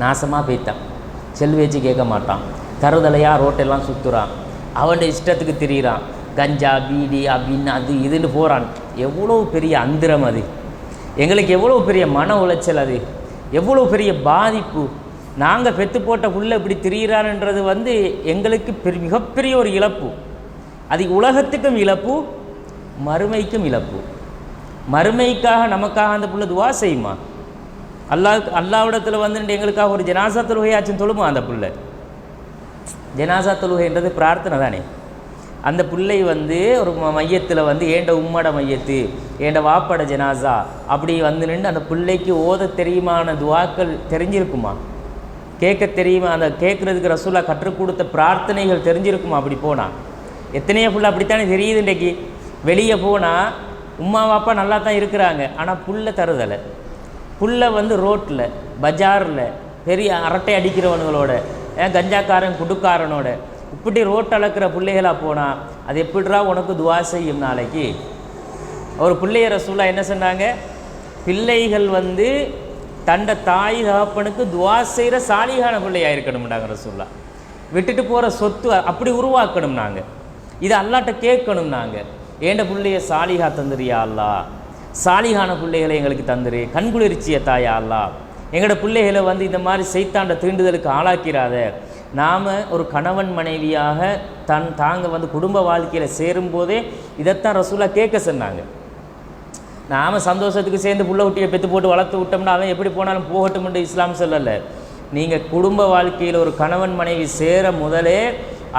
நாசமாக போய்த்தான், செல் வச்சு கேட்க மாட்டான், தருதலையாக ரோட்டெல்லாம் சுற்றுறான், அவன் இஷ்டத்துக்கு திரியிறான், கஞ்சா பீடி அப்படின்னு அது இதுன்னு போகிறான். எவ்வளோ பெரிய அந்திரம் அது! எங்களுக்கு எவ்வளோ பெரிய மன உளைச்சல் அது! எவ்வளோ பெரிய பாதிப்பு! நாங்கள் பெற்று போட்ட புள்ள இப்படி திரியிறான்ன்றது எங்களுக்கு மிகப்பெரிய ஒரு இழப்பு. அது உலகத்துக்கும் இழப்பு, மறுமைக்கும் இழப்பு. மறுமைக்காக நமக்காக அந்த புள்ள துவா செய்யுமா? அல்லாவிடத்தில் வந்துட்டு எங்களுக்காக ஒரு ஜனாசா தொழுகையாச்சும் தொழுமா அந்த பிள்ளை? ஜனாசா தொழுகைன்றது பிரார்த்தனை தானே. அந்த பிள்ளை வந்து ஒரு மையத்தில் வந்து ஏண்ட உம்மட மையத்து ஏண்ட வாப்பட ஜனாசா அப்படி வந்து நின்று அந்த பிள்ளைக்கு ஓத தெரியுமான துவாக்கள் தெரிஞ்சிருக்குமா? கேட்க தெரியுமா? அந்த கேட்குறதுக்கு ரசூலா கற்றுக் கொடுத்த பிரார்த்தனைகள் தெரிஞ்சிருக்குமா? அப்படி போனால் எத்தனையோ புள்ள அப்படித்தானே தெரியுது. இன்றைக்கி வெளியே போனால் உம்மா வாப்பா நல்லா தான் இருக்கிறாங்க, ஆனால் புல்லை தருதலை. புல்லை வந்து ரோட்டில் பஜாரில் பெரிய அரட்டை அடிக்கிறவனுங்களோட கஞ்சாக்காரன் குடுக்காரனோட இப்படி ரோட் அளக்கிற பிள்ளைகளாக போனால் அது எப்படிரா உனக்கு துவா செய்யும்? நாளைக்கு ஒரு பிள்ளைய ரசூலா என்ன சொன்னாங்க? பிள்ளைகள் வந்து தண்ட தாய் தகப்பனுக்கு துவா செய்கிற சாலிகான பிள்ளையாக இருக்கணும்னாங்க ரசூலா. விட்டுட்டு போகிற சொத்து அப்படி உருவாக்கணும். நாங்கள் இதை அல்லாட்ட கேட்கணும். நாங்கள் ஏண்ட பிள்ளைய சாலிகா தந்துரியா அல்லா, சாலிகான பிள்ளைகளை எங்களுக்கு தந்துரு, கண்குளிர்ச்சிய தாயா அல்லா, எங்களோட பிள்ளைகளை வந்து இந்த மாதிரி செய்தாண்ட தீண்டுதலுக்கு ஆளாக்கிறாத. நாம் ஒரு கணவன் மனைவியாக தாங்க வந்து குடும்ப வாழ்க்கையில் சேரும்போதே இதைத்தான் ரசூலா கேட்க சொன்னாங்க. நாம் சந்தோஷத்துக்கு சேர்ந்து புள்ள குட்டியை பெற்று போட்டு வளர்த்து விட்டோம்னா அவன் எப்படி போனாலும் போகட்டும்னு இஸ்லாம் சொல்லலை. நீங்கள் குடும்ப வாழ்க்கையில் ஒரு கணவன் மனைவி சேர முதலே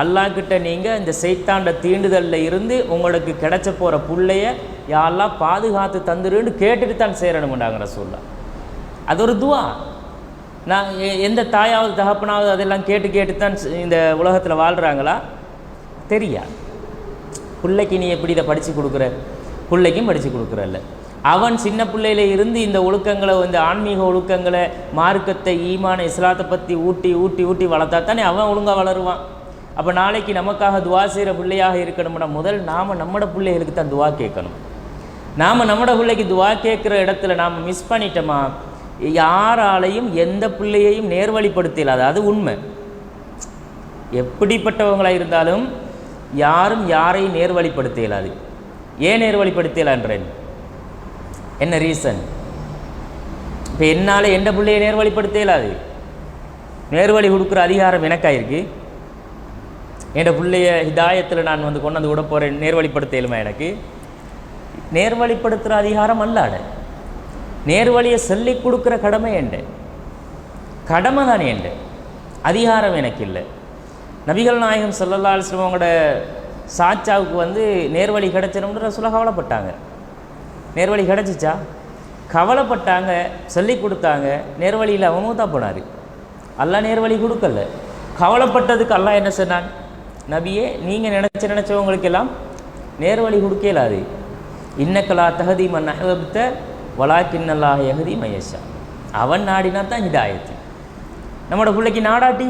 அல்லாஹ்கிட்ட நீங்கள் இந்த சைத்தாண்ட தீண்டுதலில் இருந்து உங்களுக்கு கிடைச்ச போகிற புள்ளைய யாரெல்லாம் பாதுகாத்து தந்துருன்னு கேட்டுட்டு தான் சேரணும்ண்டாங்க ரசூலா. அது ஒரு துவா. நான் எந்த தாயாவது தகப்பனாவது அதெல்லாம் கேட்டு தான் இந்த உலகத்தில் வாழ்கிறாங்களா? தெரியாது. பிள்ளைக்கு நீ எப்படி இதை படித்து கொடுக்குற? பிள்ளைக்கும் படித்து கொடுக்குறல்ல. அவன் சின்ன பிள்ளையில இருந்து இந்த ஒழுக்கங்களை, இந்த ஆன்மீக ஒழுக்கங்களை, மார்க்கத்தை, ஈமான, இஸ்லாத்தை பற்றி ஊட்டி ஊட்டி ஊட்டி வளர்த்தா தானே அவன் ஒழுங்காக வளருவான். அப்போ நாளைக்கு நமக்காக துவா செய்கிற பிள்ளையாக இருக்கணும்னா முதல் நாம் நம்மட பிள்ளைகளுக்கு தான் துவா கேட்கணும். நாம் நம்மட பிள்ளைக்கு துவா கேட்குற இடத்துல நாம் மிஸ் பண்ணிட்டோமா, யாராலையும் எந்த பிள்ளையையும் நேர்வழிப்படுத்தலாது. அது உண்மை. எப்படிப்பட்டவங்களாக இருந்தாலும் யாரும் யாரையும் நேர்வழிப்படுத்த இயலாது. ஏன் நேர்வழிப்படுத்தலான்றேன்? என்ன ரீசன்? இப்போ என்னால் எந்த பிள்ளையை நேர்வழிப்படுத்த இயலாது. நேர்வழி கொடுக்குற அதிகாரம் எனக்காயிருக்கு. என் பிள்ளைய ஹிதாயத்தில் நான் வந்து கொண்டு வந்து விட போகிறேன், நேர்வழிப்படுத்த இயலுமா? எனக்கு நேர்வழிப்படுத்துகிற அதிகாரம் அல்லாட. நேர்வழியை சொல்லி கொடுக்குற கடமை என்ற கடமை தானே என்ற அதிகாரம் எனக்கு இல்லை. நபிகள் நாயகம் ஸல்லல்லாஹு அலைஹி வஸல்லம் அவங்களோட சாச்சாவுக்கு வந்து நேர்வழி கிடைச்சணும்னு ரசூலா கவலைப்பட்டாங்க. நேர்வழி கிடச்சிச்சா? கவலைப்பட்டாங்க, சொல்லி கொடுத்தாங்க. நேர்வழியில் அவன் மூத்தா போனார். அல்லாஹ் நேர்வழி கொடுக்கல. கவலைப்பட்டதுக்கு அல்லாஹ் என்ன சொன்னான்? நபியே, நீங்கள் நினச்சவங்களுக்கெல்லாம் நேர்வழி கொடுக்கலாது. இன்னக்கலா தஹதி மன் அஹ்பப்த வலாக்கின்னல்லாஹ் யஹ்தி மய்யஷா. அவன் நாடினா தான் ஹிதாயத்து. நம்மளோட பிள்ளைக்கு நாடாட்டி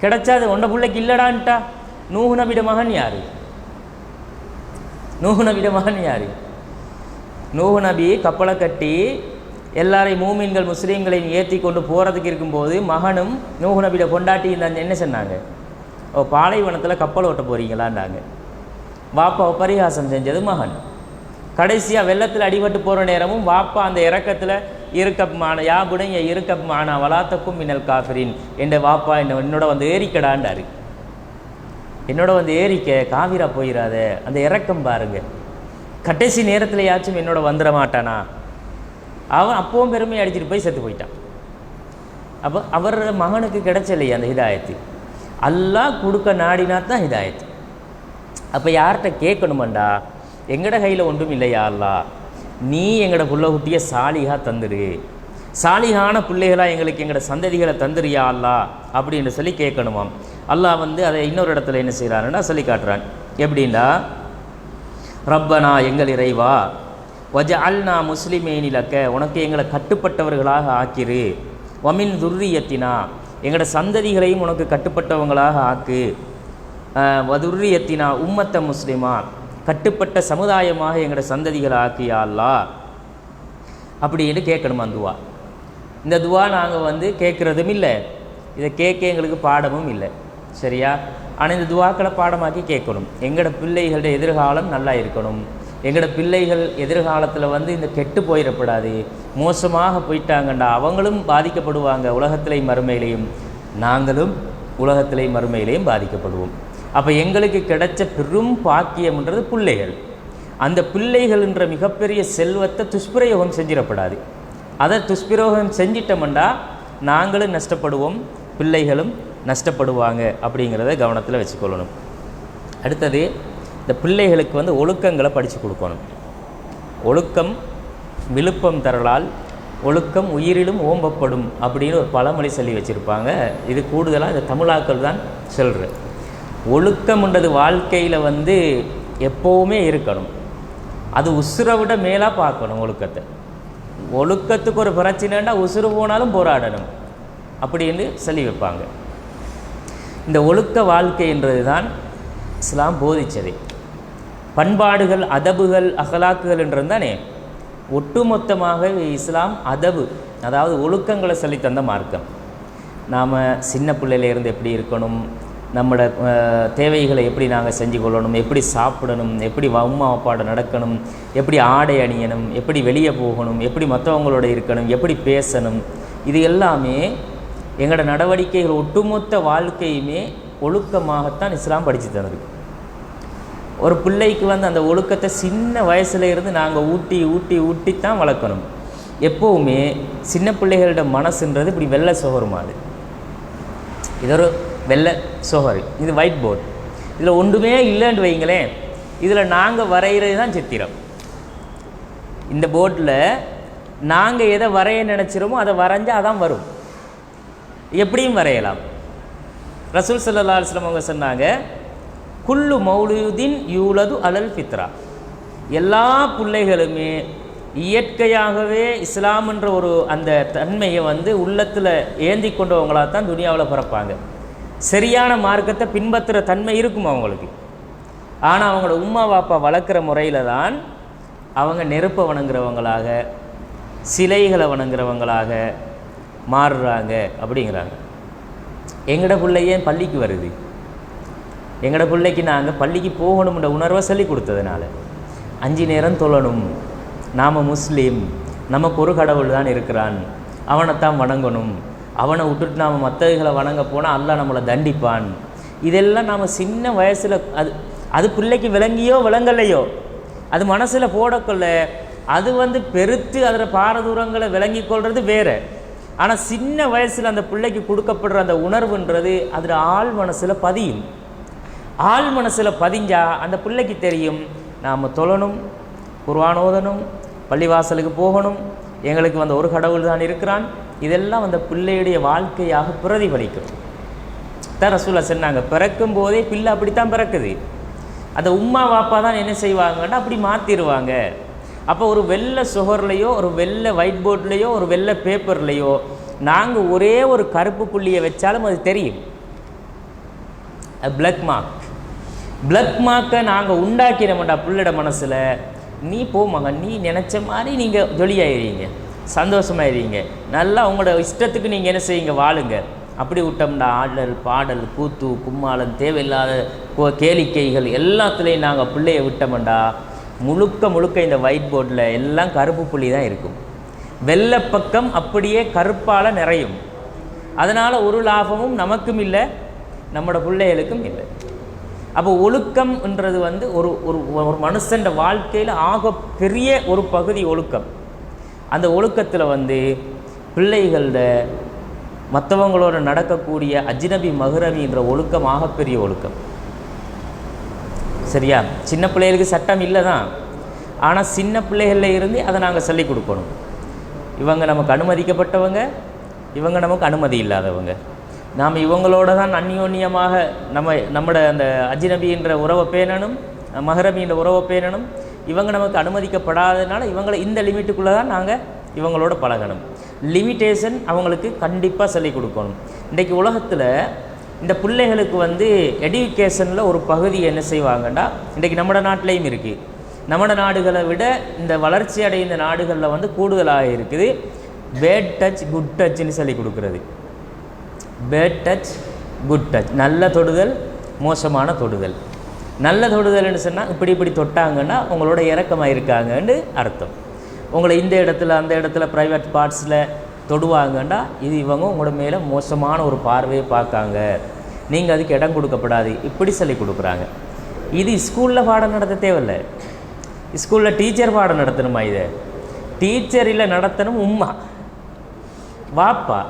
கிடைச்சாது, உண்ட பிள்ளைக்கு இல்லடான்ட்டா. நூஹ் நபியோட மகன் யார்? நூஹ் நபியோட மகன் யார்? நூஹ் நபி கப்பலை கட்டி எல்லாரையும் மூமின்கள் முஸ்லீம்களையும் ஏற்றி கொண்டு போகிறதுக்கு இருக்கும்போது மகனும் நூஹ் நபியோட பொண்டாட்டி என்ன சொன்னாங்க? ஓ, பாலைவனத்தில் கப்பல் ஓட்ட போகிறீங்களான்னாங்க. வாப்பாவை பரிகாசம் செஞ்சது மகன். கடைசியாக வெள்ளத்தில் அடிபட்டு போகிற நேரமும் வாப்பா அந்த இறக்கத்தில் இருக்கப்மான யாபுடைய இருக்கப்மான வலாத்தக்கும் மின்னல் காஃபிரின் என்ற வாப்பா என்னோட வந்து ஏறிக்கடாண்டாரு. என்னோட வந்து ஏறிக்க, காவிரா போயிடாத, அந்த இறக்கம் பாருங்க. கடைசி நேரத்தில் யாச்சும் என்னோட வந்துட மாட்டானா? அவன் அப்பவும் பெருமையை அடிச்சுட்டு போய் செத்து போயிட்டான். அப்போ அவர் மகனுக்கு கிடைச்சலையே அந்த ஹிதாயத்து. அல்லாஹ் கொடுக்க நாடினா தான் ஹிதாயத்து. அப்போ யார்கிட்ட கேட்கணுமாண்டா? எங்கட கையில் ஒன்றும் இல்லையா அல்லாஹ், நீ எங்களோட புள்ள குட்டியை சாலிகா தந்துரு, சாலிகான பிள்ளைகளாக எங்களுக்கு எங்களோட சந்ததிகளை தந்துரியா அல்லாஹ் அப்படின்னு சொல்லி கேட்கணுமாம். அல்லாஹ் வந்து அதை இன்னொரு இடத்துல என்ன செய்கிறாருன்னா சொல்லி காட்டுறான். எப்படின்னா, ரப்பனா எங்கள் இறைவா, வஜஅல்னா முஸ்லிமீனிலக்க உனக்கு எங்களை கட்டுப்பட்டவர்களாக ஆக்கிரு, வமின் துர்ரியத்தினா எங்களோட சந்ததிகளையும் உனக்கு கட்டுப்பட்டவங்களாக ஆக்கு, வதுர்ரியத்தினா உம்மத்த முஸ்லிமா கட்டுப்பட்ட சமுதாயமாக எங்களோட சந்ததிகளை ஆக்கியா அல்லாஹ் அப்படின்னு கேட்கணுமா துவா. இந்த துவா நாங்கள் வந்து கேட்குறதும் இல்லை, இதை கேட்க எங்களுக்கு பாடமும் இல்லை, சரியா? ஆனால் இந்த துவாக்களை பாடமாக்கி கேட்கணும். எங்களோட பிள்ளைகளோட எதிர்காலம் நல்லா இருக்கணும். எங்களோட பிள்ளைகள் எதிர்காலத்தில் வந்து இந்த கெட்டு போயிடக்கூடாது. மோசமாக போயிட்டாங்கண்டா அவங்களும் பாதிக்கப்படுவாங்க, உலகத்திலையும் மறுமையிலையும். நாங்களும் உலகத்திலையும் மறுமையிலையும் பாதிக்கப்படுவோம். அப்போ எங்களுக்கு கிடைச்ச பெரும் பாக்கியம்ன்றது பிள்ளைகள். அந்த பிள்ளைகள்ன்ற மிகப்பெரிய செல்வத்தை துஷ்பிரயோகம் செஞ்சிடப்படாது. அதை துஷ்பிரயோகம் செஞ்சிட்டோம்னா நாங்களும் நஷ்டப்படுவோம், பிள்ளைகளும் நஷ்டப்படுவாங்க அப்படிங்கிறத கவனத்தில் வச்சுக்கொள்ளணும். அடுத்தது, இந்த பிள்ளைகளுக்கு வந்து ஒழுக்கங்களை படித்து கொடுக்கணும். ஒழுக்கம் விழுப்பம் தரலால் ஒழுக்கம் உயிரிலும் ஓம்பப்படும் அப்படின்னு ஒரு பழமொழி சொல்லி வச்சுருப்பாங்க. இது கூடுதலாக இந்த தமிழாக்கள் தான் சொல்கிற. ஒழுக்கம்ன்றது வாழ்க்கையில் வந்து எப்போவுமே இருக்கணும். அது உசுரை விட மேலாக பார்க்கணும் ஒழுக்கத்தை. ஒழுக்கத்துக்கு ஒரு பிரச்சனைன்னா உசுறு போனாலும் போராடணும் அப்படின்னு சொல்லி வைப்பாங்க. இந்த ஒழுக்க வாழ்க்கைன்றது தான் இஸ்லாம் போதிச்சது. பண்பாடுகள், அதபுகள், அகலாக்குகள் என்றது தானே ஒட்டுமொத்தமாக இஸ்லாம் அதபு, அதாவது ஒழுக்கங்களை சொல்லி தந்த மார்க்கம். நாம் சின்ன பிள்ளையிலேருந்து எப்படி இருக்கணும், நம்மளோட தேவைகளை எப்படி நாங்கள் செஞ்சு கொள்ளணும், எப்படி சாப்பிடணும், எப்படி அம்மா அப்பாவோட நடக்கணும், எப்படி ஆடை அணியணும், எப்படி வெளியே போகணும், எப்படி மற்றவங்களோட இருக்கணும், எப்படி பேசணும், இது எல்லாமே எங்களோட நடவடிக்கைகள் ஒட்டுமொத்த வாழ்க்கையுமே ஒழுக்கமாகத்தான் இஸ்லாம் படித்து தந்திருக்கு. ஒரு பிள்ளைக்கு வந்து அந்த ஒழுக்கத்தை சின்ன வயசுல இருந்து நாங்கள் ஊட்டி ஊட்டி ஊட்டித்தான் வளர்க்கணும். எப்போவுமே சின்ன பிள்ளைகளோட மனசுன்றது இப்படி வெள்ளை சொகரு மாதிரி. இது ஒரு வெள்ளை சொகரு, இது ஒயிட் போர்டு. இதில் ஒன்றுமே இல்லைன்னு வைங்களேன், இதில் நாங்கள் வரைகிறது தான் சித்திரம். இந்த போர்டில் நாங்கள் எதை வரைய நினச்சிரோமோ அதை வரைஞ்சால் அதான் வரும். எப்படியும் வரையலாம். ரசூல் ஸல்லல்லாஹு அலைஹி வஸல்லம் அவங்க சொன்னாங்க, குல்லு மௌலூதின் யூலது அலல் ஃபித்ரா, எல்லா பிள்ளைகளுமே இயற்கையாகவே இஸ்லாம்ன்ற ஒரு அந்த தன்மையை வந்து உள்ளத்தில் ஏந்தி கொண்டவங்களாக தான் துனியாவில் பிறப்பாங்க. சரியான மார்க்கத்தை பின்பற்றுற தன்மை இருக்கும் அவங்களுக்கு. ஆனால் அவங்களோட உம்மா வாப்பா வளர்க்குற முறையில் தான் அவங்க நெருப்பை வணங்குறவங்களாக, சிலைகளை வணங்குறவங்களாக மாறுறாங்க அப்படிங்கிறாங்க. எங்களோட பிள்ளையே பள்ளிக்கு வருது, எங்களோட பிள்ளைக்கு நாங்கள் பள்ளிக்கு போகணும்ன்ற உணர்வை சொல்லி கொடுத்ததுனால 5 நேரம் தொழணும், நாம் முஸ்லீம், நமக்கு ஒரு கடவுள் தான் இருக்கிறான், அவனைத்தான் வணங்கணும், அவனை விட்டுட்டு நாம் மற்றவர்களை வணங்க போனால் அல்லாஹ் நம்மளை தண்டிப்பான். இதெல்லாம் நாம் சின்ன வயசில் அது பிள்ளைக்கு விளங்கியோ விளங்கலையோ அது மனசில் போடக்கொள்ள அது வந்து பெருத்து அதில் பாரதூரங்களை விளங்கி கொள்வது வேறு. ஆனால் சின்ன வயசில் அந்த பிள்ளைக்கு கொடுக்கப்படுற அந்த உணர்வுன்றது அதில் ஆள் மனசில் பதியும். ஆள் மனசில் பதிஞ்சால் அந்த பிள்ளைக்கு தெரியும், நாம் தொழணும், குர்ஆன் ஓதணும், பள்ளிவாசலுக்கு போகணும், எங்களுக்கு வந்து ஒரு கடவுள் தான் இருக்கிறான். இதெல்லாம் அந்த பிள்ளையுடைய வாழ்க்கையாக பிரதிபலிக்கும். தான் ரசூலுல்லாஹ் சொன்னாங்க, பிறக்கும் போதே பிள்ளை அப்படித்தான் பிறக்குது. அந்த உம்மா வாப்பா தான் என்ன செய்வாங்கன்னா அப்படி மாற்றிடுவாங்க. அப்போ ஒரு வெள்ளை சுகர்லையோ, ஒரு வெள்ளை ஒயிட் போர்ட்லேயோ, ஒரு வெள்ளை பேப்பர்லேயோ நாங்கள் ஒரே ஒரு கருப்பு புள்ளியை வச்சாலும் அது தெரியும். பிளக் மார்க், பிளக் மார்க்கை நாங்கள் உண்டாக்கினோம்டா பிள்ளைட மனசில், நீ போ மகன், நீ நினச்ச மாதிரி நீங்கள் ஜொலியாயிருவீங்க, சந்தோஷமாயிருவீங்க, நல்லா உங்களோட இஷ்டத்துக்கு நீங்கள் என்ன செய்யுங்க, வாழுங்க. அப்படி விட்டோம்னா ஆடல் பாடல் கூத்து கும்மாளம் தேவையில்லாத கேளிக்கைகள் எல்லாத்துலேயும் நாங்கள் பிள்ளையை விட்டோம்டா முழுக்க முழுக்க இந்த ஒயிட் போர்டில் எல்லாம் கருப்பு புள்ளி தான் இருக்கும். வெள்ளை பக்கம் அப்படியே கருப்பால் நிறையும். அதனால் ஒரு லாபமும் நமக்கும் இல்லை, நம்மளோட பிள்ளைகளுக்கும் இல்லை. அப்போ ஒழுக்கம்ன்றது வந்து ஒரு ஒரு மனுஷன் வாழ்க்கையில் ஆக பெரிய ஒரு பகுதி ஒழுக்கம். அந்த ஒழுக்கத்தில் வந்து பிள்ளைகளோட மற்றவங்களோட நடக்கக்கூடிய அஜ்னபி மஹ்ரமின்ற ஒழுக்கம் ஆகப்பெரிய ஒழுக்கம். சரியா? சின்ன பிள்ளைகளுக்கு சட்டம் இல்லை தான், ஆனால் சின்ன பிள்ளைகளில் இருந்து அதை நாங்கள் சொல்லிக் கொடுக்கணும். இவங்க நமக்கு அனுமதிக்கப்பட்டவங்க, இவங்க நமக்கு அனுமதி இல்லாதவங்க, நாம் இவங்களோட தான் அந்யோன்யமாக நம்மட அந்த அஜ்னபின்ற உறவை பேணணும், மஹ்ரமின்ற உறவை பேணணும். இவங்க நமக்கு அனுமதிக்கப்படாததுனால இவங்களை இந்த லிமிட்டுக்குள்ளே தான் நாங்கள் இவங்களோட பழகணும். லிமிட்டேஷன் அவங்களுக்கு கண்டிப்பாக சொல்லிக் கொடுக்கணும். இன்றைக்கு உலகத்தில் இந்த பிள்ளைகளுக்கு வந்து எஜுகேஷனில் ஒரு பகுதி என்ன செய்வாங்கன்னா, இன்றைக்கி நம்ம நாட்டிலையும் இருக்குது, நம்ம நாடுகளை விட இந்த வளர்ச்சி அடைந்த நாடுகளில் வந்து கூடுதலாக இருக்குது பேட் டச் குட் டச்னு சொல்லி கொடுக்குறது. பேட் டச் குட் டச், நல்ல தொடுதல் மோசமான தொடுதல். நல்ல தொடுதல்னு சொன்னால் இப்படி இப்படி தொட்டாங்கன்னா உங்களோட இறக்கமாக இருக்காங்கன்னு அர்த்தம். உங்களை இந்த இடத்துல அந்த இடத்துல ப்ரைவேட் பார்ட்ஸில் தொடுவாங்கன்னா இது இவங்க உங்களோட மேலே மோசமான ஒரு பார்வையை பார்க்காங்க, நீங்கள் அதுக்கு இடம் கொடுக்கப்படாது, இப்படி சொல்லி கொடுக்குறாங்க. இது ஸ்கூலில் பாடம் நடத்த தேவையில்லை, ஸ்கூலில் டீச்சர் பாடம் நடத்தணுமா? இதை டீச்சர் இல்லை நடத்தணும் உம்மா வாப்பா.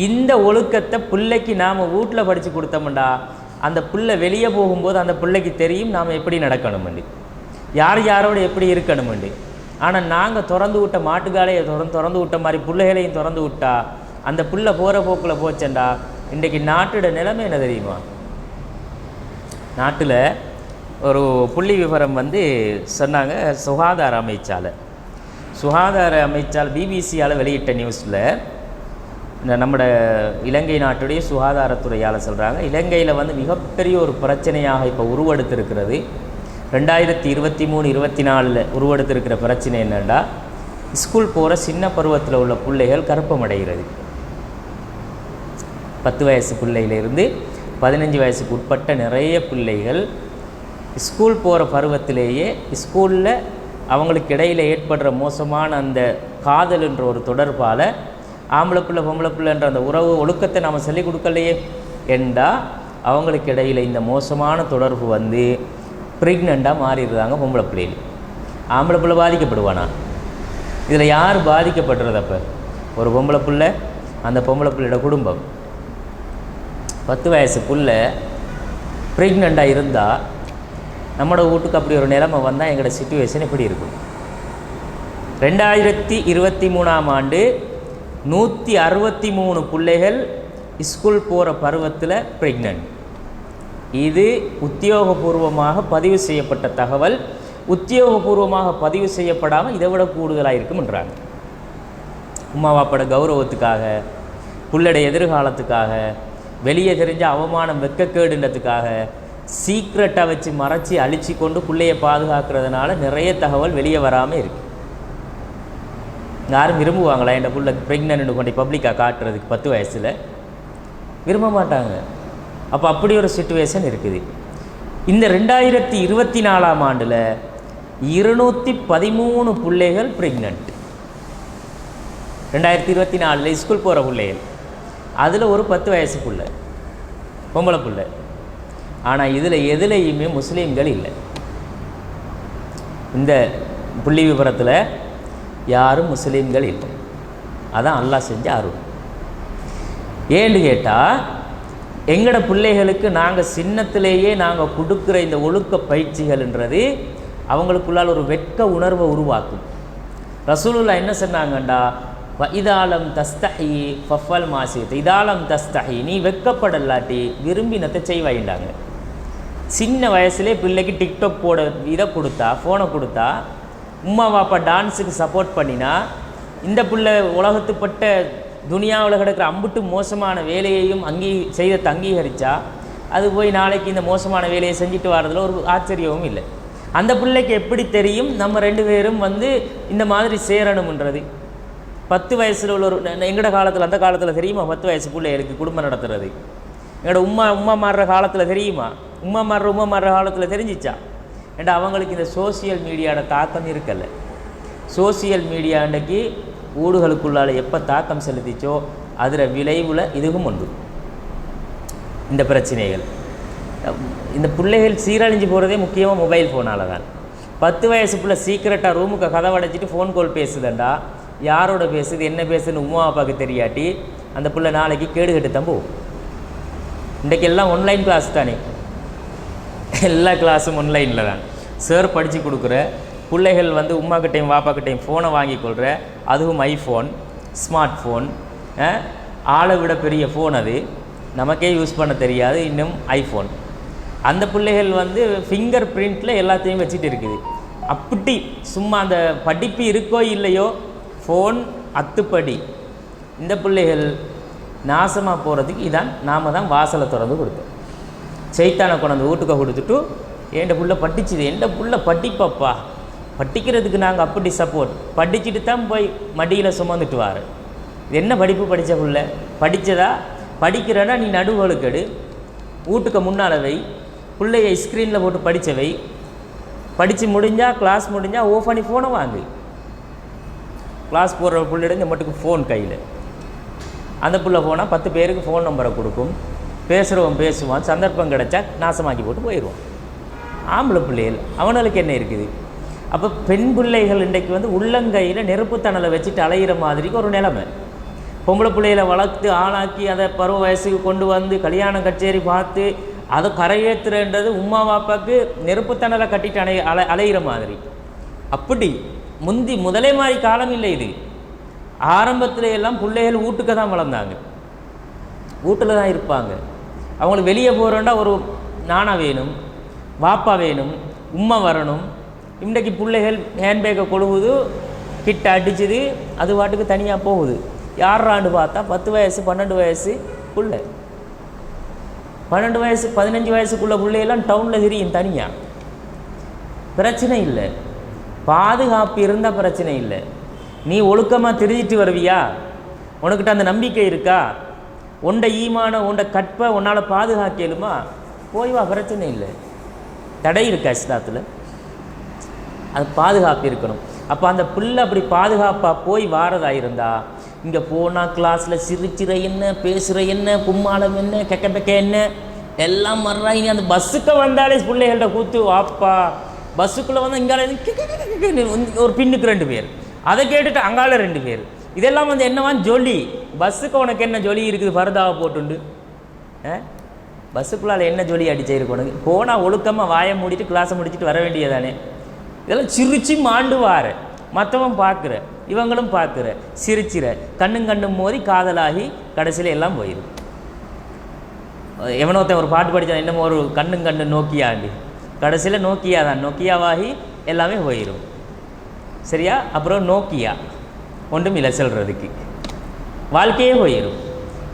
இந்த ஒழுக்கத்தை பிள்ளைக்கு நாம் வீட்டில் படித்து கொடுத்தோம்டா அந்த பிள்ளை வெளியே போகும்போது அந்த பிள்ளைக்கு தெரியும் நாம் எப்படி நடக்கணுமெண்டு, யார் யாரோடு எப்படி இருக்கணுமெண்டு. ஆனால் நாங்கள் திறந்து விட்ட மாட்டுக்காலையை திறந்து விட்ட மாதிரி பிள்ளைகளையும் திறந்து விட்டா அந்த பிள்ளை போகிற போக்கில் போச்சேன்டா. இன்றைக்கி நாட்டோட நிலைமை என்ன தெரியுமா? நாட்டில் ஒரு புள்ளி விவரம் சொன்னாங்க. சுகாதார அமைச்சால் பிபிசியால் வெளியிட்ட நியூஸில் நம்மட இலங்கை நாட்டுடைய சுகாதாரத்துறையால் சொல்கிறாங்க, இலங்கையில் மிகப்பெரிய ஒரு பிரச்சனையாக இப்போ உருவெடுத்திருக்கிறது. 2023-24 உருவெடுத்திருக்கிற பிரச்சனை என்னென்னா, ஸ்கூல் போகிற சின்ன பருவத்தில் உள்ள பிள்ளைகள் கர்ப்பமடைகிறது. 10 வயசு பிள்ளையிலிருந்து 15 வயசுக்கு உட்பட்ட நிறைய பிள்ளைகள் ஸ்கூல் போகிற பருவத்திலேயே ஸ்கூலில் அவங்களுக்கு இடையில் ஏற்படுற மோசமான அந்த காதல் என்ற ஒரு தொடர்பால் ஆம்பளை பிள்ளை பொம்பளை பிள்ளைன்ற அந்த உறவு ஒழுக்கத்தை நாம் சொல்லிக் கொடுக்கலையே என்றால் அவங்களுக்கு இடையில் இந்த மோசமான தொடர்பு ப்ரெக்னெண்ட்டாக மாறிடுறாங்க பொம்பளை பிள்ளைகள். ஆம்பளை பிள்ளை பாதிக்கப்படுவானா? இதில் யார் பாதிக்கப்படுறது? அப்போ ஒரு பொம்பளை பிள்ளை, அந்த பொம்பளை பிள்ளையோட குடும்பம். 10 வயசு பிள்ளை ப்ரெக்னெண்ட்டாக இருந்தால் நம்மளோட வீட்டுக்கு அப்படி ஒரு நிலைமை வந்தால் எங்களோட சிச்சுவேஷன் எப்படி இருக்கும்? 2023ஆம் ஆண்டு 163 பிள்ளைகள் ஸ்கூல் போகிற பருவத்தில் ப்ரெக்னென்ட். இது உத்தியோகபூர்வமாக பதிவு செய்யப்பட்ட தகவல். உத்தியோகபூர்வமாக பதிவு செய்யப்படாமல் இதை விட கூடுதலாக இருக்கும்ன்றாங்க. உம்மா வாப்போட கௌரவத்துக்காக, பிள்ளைடைய எதிர்காலத்துக்காக, வெளியே தெரிஞ்ச அவமானம் வெக்கக்கேடுன்றதுக்காக சீக்ரெட்டாக வச்சு மறைச்சி அழிச்சு கொண்டு பிள்ளையை பாதுகாக்கிறதுனால நிறைய தகவல் வெளியே வராமல் இருக்குது. யாரும் விரும்புவாங்களா என் பிள்ளை ப்ரெக்னென்ட்னு கொண்டு பப்ளிக்காக காட்டுறதுக்கு? 10 வயசில் விரும்ப மாட்டாங்க. அப்போ அப்படி ஒரு சிச்சுவேஷன் இருக்குது. இந்த 2024ஆம் ஆண்டில் 213 பிள்ளைகள் ப்ரெக்னென்ட். 2024 ஸ்கூல் போகிற பிள்ளைகள், அதில் ஒரு 10 வயசு பிள்ளை பொம்பளை பிள்ளை. ஆனால் இதில் எதுலேயுமே முஸ்லீம்கள் இல்லை. இந்த புள்ளி விவரத்தில் யாரும் முஸ்லீம்கள் இல்லை. அதான் அல்லாஹ் செஞ்ச அருள். ஏன்னு கேட்டால், எங்களோட பிள்ளைகளுக்கு நாங்கள் சின்னத்திலேயே நாங்கள் கொடுக்குற இந்த ஒழுக்க பயிற்சிகள்ன்றது அவங்களுக்குள்ளால் ஒரு வெட்க உணர்வை உருவாக்கும். ரசூலுல்லாஹ் என்ன சொன்னாங்கண்டா, இதாலம் தஸ்தஹி ஃபஃபல் மாசித், இதாலம் தஸ்தஹி, நீ வெக்கப்படலாட்டி விரும்பினத்தை செய்வாயிண்டாங்க. சின்ன வயசுலேயே பிள்ளைக்கு டிக்டாக் போட இதை கொடுத்தா, ஃபோனை கொடுத்தா, உம்மா வாப்பா டான்ஸுக்கு சப்போர்ட் பண்ணினா, இந்த பிள்ளை உலகத்துப்பட்ட துனியாவில் கிடக்கிற அம்புட்டு மோசமான வேலையையும் செய்த அங்கீகரித்தா, அது போய் நாளைக்கு இந்த மோசமான வேலையை செஞ்சுட்டு வரதில் ஒரு ஆச்சரியமும் இல்லை. அந்த பிள்ளைக்கு எப்படி தெரியும் நம்ம 2 பேரும் இந்த மாதிரி சேரணும்ன்றது? 10 வயசில் உள்ள ஒரு எங்களோட காலத்தில், அந்த காலத்தில் தெரியுமா 10 வயசு பிள்ளைகளுக்கு குடும்பம் நடத்துறது? எங்களோட உம்மா மாறுற காலத்தில் தெரியுமா? உம்மா மாறுற காலத்தில் தெரிஞ்சிச்சா? ஏண்டா அவங்களுக்கு இந்த சோசியல் மீடியாவோட தாக்கம் இருக்கல. சோசியல் மீடியா அன்றைக்கி ஊடுகளுக்குள்ளால் எப்போ தாக்கம் செலுத்திச்சோ அதில் விளைவில் இதுவும் உண்டு. இந்த பிரச்சனைகள், இந்த பிள்ளைகள் சீரழிஞ்சு போகிறதே முக்கியமாக மொபைல் ஃபோனால் தான். 10 வயசு பிள்ளை சீக்கிரட்டாக ரூமுக்கு கதவை அடைச்சிட்டு ஃபோன் கால் பேசுதுண்டா, யாரோட பேசுது என்ன பேசுதுன்னு உமா அப்பாவுக்கு தெரியாட்டி அந்த பிள்ளை நாளைக்கு கேடு கட்டு தான் போகும். இன்றைக்கு எல்லாம் ஆன்லைன் கிளாஸ் தானே, எல்லா கிளாஸும் ஆன்லைனில் தான். சார் படித்து கொடுக்குற பிள்ளைகள் உமாக்கிட்டையும் வாப்பாக்கிட்டையும் ஃபோனை வாங்கி கொள்கிற, அதுவும் ஐஃபோன், ஸ்மார்ட் ஃபோன், ஆளை விட பெரிய ஃபோன், அது நமக்கே யூஸ் பண்ண தெரியாது, இன்னும் ஐஃபோன். அந்த பிள்ளைகள் ஃபிங்கர் பிரிண்டில் எல்லாத்தையும் வச்சுட்டு இருக்குது. அப்படி சும்மா அந்த படிப்பு இருக்கோ இல்லையோ ஃபோன் அத்துப்படி. இந்த பிள்ளைகள் நாசமாக போகிறதுக்கு இதான் நாம் தான் வாசலை திறந்து கொடுத்தோம். சைத்தானை கொண்டாந்து வீட்டுக்கு கொடுத்துட்டு, என் புள்ள படிச்சுது, என் புள்ள படிப்பப்பா, படிக்கிறதுக்கு நாங்கள் அப்படி சப்போர்ட், படிச்சுட்டு தான் போய் மடியில் சுமந்துட்டு வார். என்ன படிப்பு படித்த புள்ள? படித்ததா? படிக்கிறேன்னா நீ நடுவழுக்கெடு, வீட்டுக்கு முன்னால் வை, பிள்ளையை ஸ்க்ரீனில் போட்டு படித்தவை, படித்து முடிஞ்சால் கிளாஸ் முடிஞ்சால் ஓஃப் பண்ணி ஃபோனை வாங்கு. கிளாஸ் போடுற பிள்ளைட இந்த மட்டுக்கு ஃபோன் கையில், அந்த பிள்ளை போனால் 10 பேருக்கு ஃபோன் நம்பரை கொடுக்கும், பேசுகிறவன் பேசுவான், சந்தர்ப்பம் கிடச்சா நாசமாக்கி போட்டு போயிடுவான். ஆம்பளை பிள்ளைகள் அவனுக்கு என்ன இருக்குது? அப்போ பெண் பிள்ளைகள் இன்றைக்கு வந்து உள்ளங்கையில் நெருப்புத்தணலை வச்சுட்டு அலையிற மாதிரிக்கு ஒரு நிலைமை. பொம்பளை பிள்ளைகளை வளர்த்து ஆளாக்கி அதை பருவ வயசுக்கு கொண்டு வந்து கல்யாணம் கச்சேரி பார்த்து அதை கரையேற்றுறது உம்மா வாப்பாவுக்கு நெருப்புத்தணலை கட்டிட்டு அலையிற மாதிரி. அப்படி முதலே மாதிரி காலம் இல்லை இது. ஆரம்பத்தில் எல்லாம் பிள்ளைகள் வீட்டுக்கு தான் வளர்ந்தாங்க, வீட்டில் தான் இருப்பாங்க. அவங்களுக்கு வெளியே போகிறோன்னா ஒரு நானா வேணும், வாப்பா வேணும், உம்மா வரணும். இன்றைக்கு பிள்ளைகள் ஹேண்ட்பேக்கை கொழுவுது, கிட்ட அடிச்சுது, அது வாட்டுக்கு தனியாக போகுது. யாராண்டு பார்த்தா 10 வயசு 12 வயசு பிள்ளை, 12 வயசு 15 வயசுக்குள்ள பிள்ளையெல்லாம் டவுனில் தெரியும் தனியாக. பிரச்சனை இல்லை, பாதுகாப்பு இருந்தால் பிரச்சனை இல்லை. நீ ஒழுக்கமாக தெரிஞ்சிட்டு வருவியா, உனக்கிட்ட அந்த நம்பிக்கை இருக்கா, உண்ட ஈமான உண்ட கற்பை உன்னால் பாதுகாக்கலுமா, போய் வா, பிரச்சனை இல்லை. தடை இருக்கா இஸ்லாத்தில்? அது பாதுகாப்பு இருக்கணும். அப்போ அந்த பிள்ளை அப்படி பாதுகாப்பாக போய் வாரதாக இருந்தா, இங்கே போனால் கிளாஸில் சிரிச்சிற என்ன, பேசுகிற என்ன, கும்மாளம் என்ன, கெக்க என்ன எல்லாம் மறா. இனி அந்த பஸ்ஸுக்கு வந்தாலே பிள்ளைகள்கிட்ட கூத்து வாப்பா, பஸ்ஸுக்குள்ளே வந்து இங்கால ஒரு பின்னுக்கு 2 பேர், அதை கேட்டுட்டு அங்கால 2 பேர். இதெல்லாம் வந்து என்னவான்னு ஜொலி. பஸ்ஸுக்கு உனக்கு என்ன ஜொலி இருக்குது, பரதாவை போட்டுண்டு பஸ்ஸுக்குள்ளால் என்ன ஜொலி அடிச்சிருக்கு உனக்கு? போனால் ஒழுக்கமாக வாயை மூடிட்டு கிளாஸை முடிச்சுட்டு வர வேண்டியதானே. இதெல்லாம் சிரிச்சு மாண்டுவார, மற்றவன் பார்க்குற, இவங்களும் பார்க்குற, சிரிச்சிற, கண்ணும் மோதி காதலாகி கடைசியில் எல்லாம் போயிடும். எவனோத்தன் ஒரு பாட்டு படித்தான், என்னமோ ஒரு கண்ணு நோக்கியாண்டு, கடைசியில் நோக்கியா தான், நோக்கியாவாகி எல்லாமே போயிடும். சரியா? அப்புறம் நோக்கியா ஒன்றும் இல்லை செல்றதுக்கு, வாழ்க்கையே போயிடும்.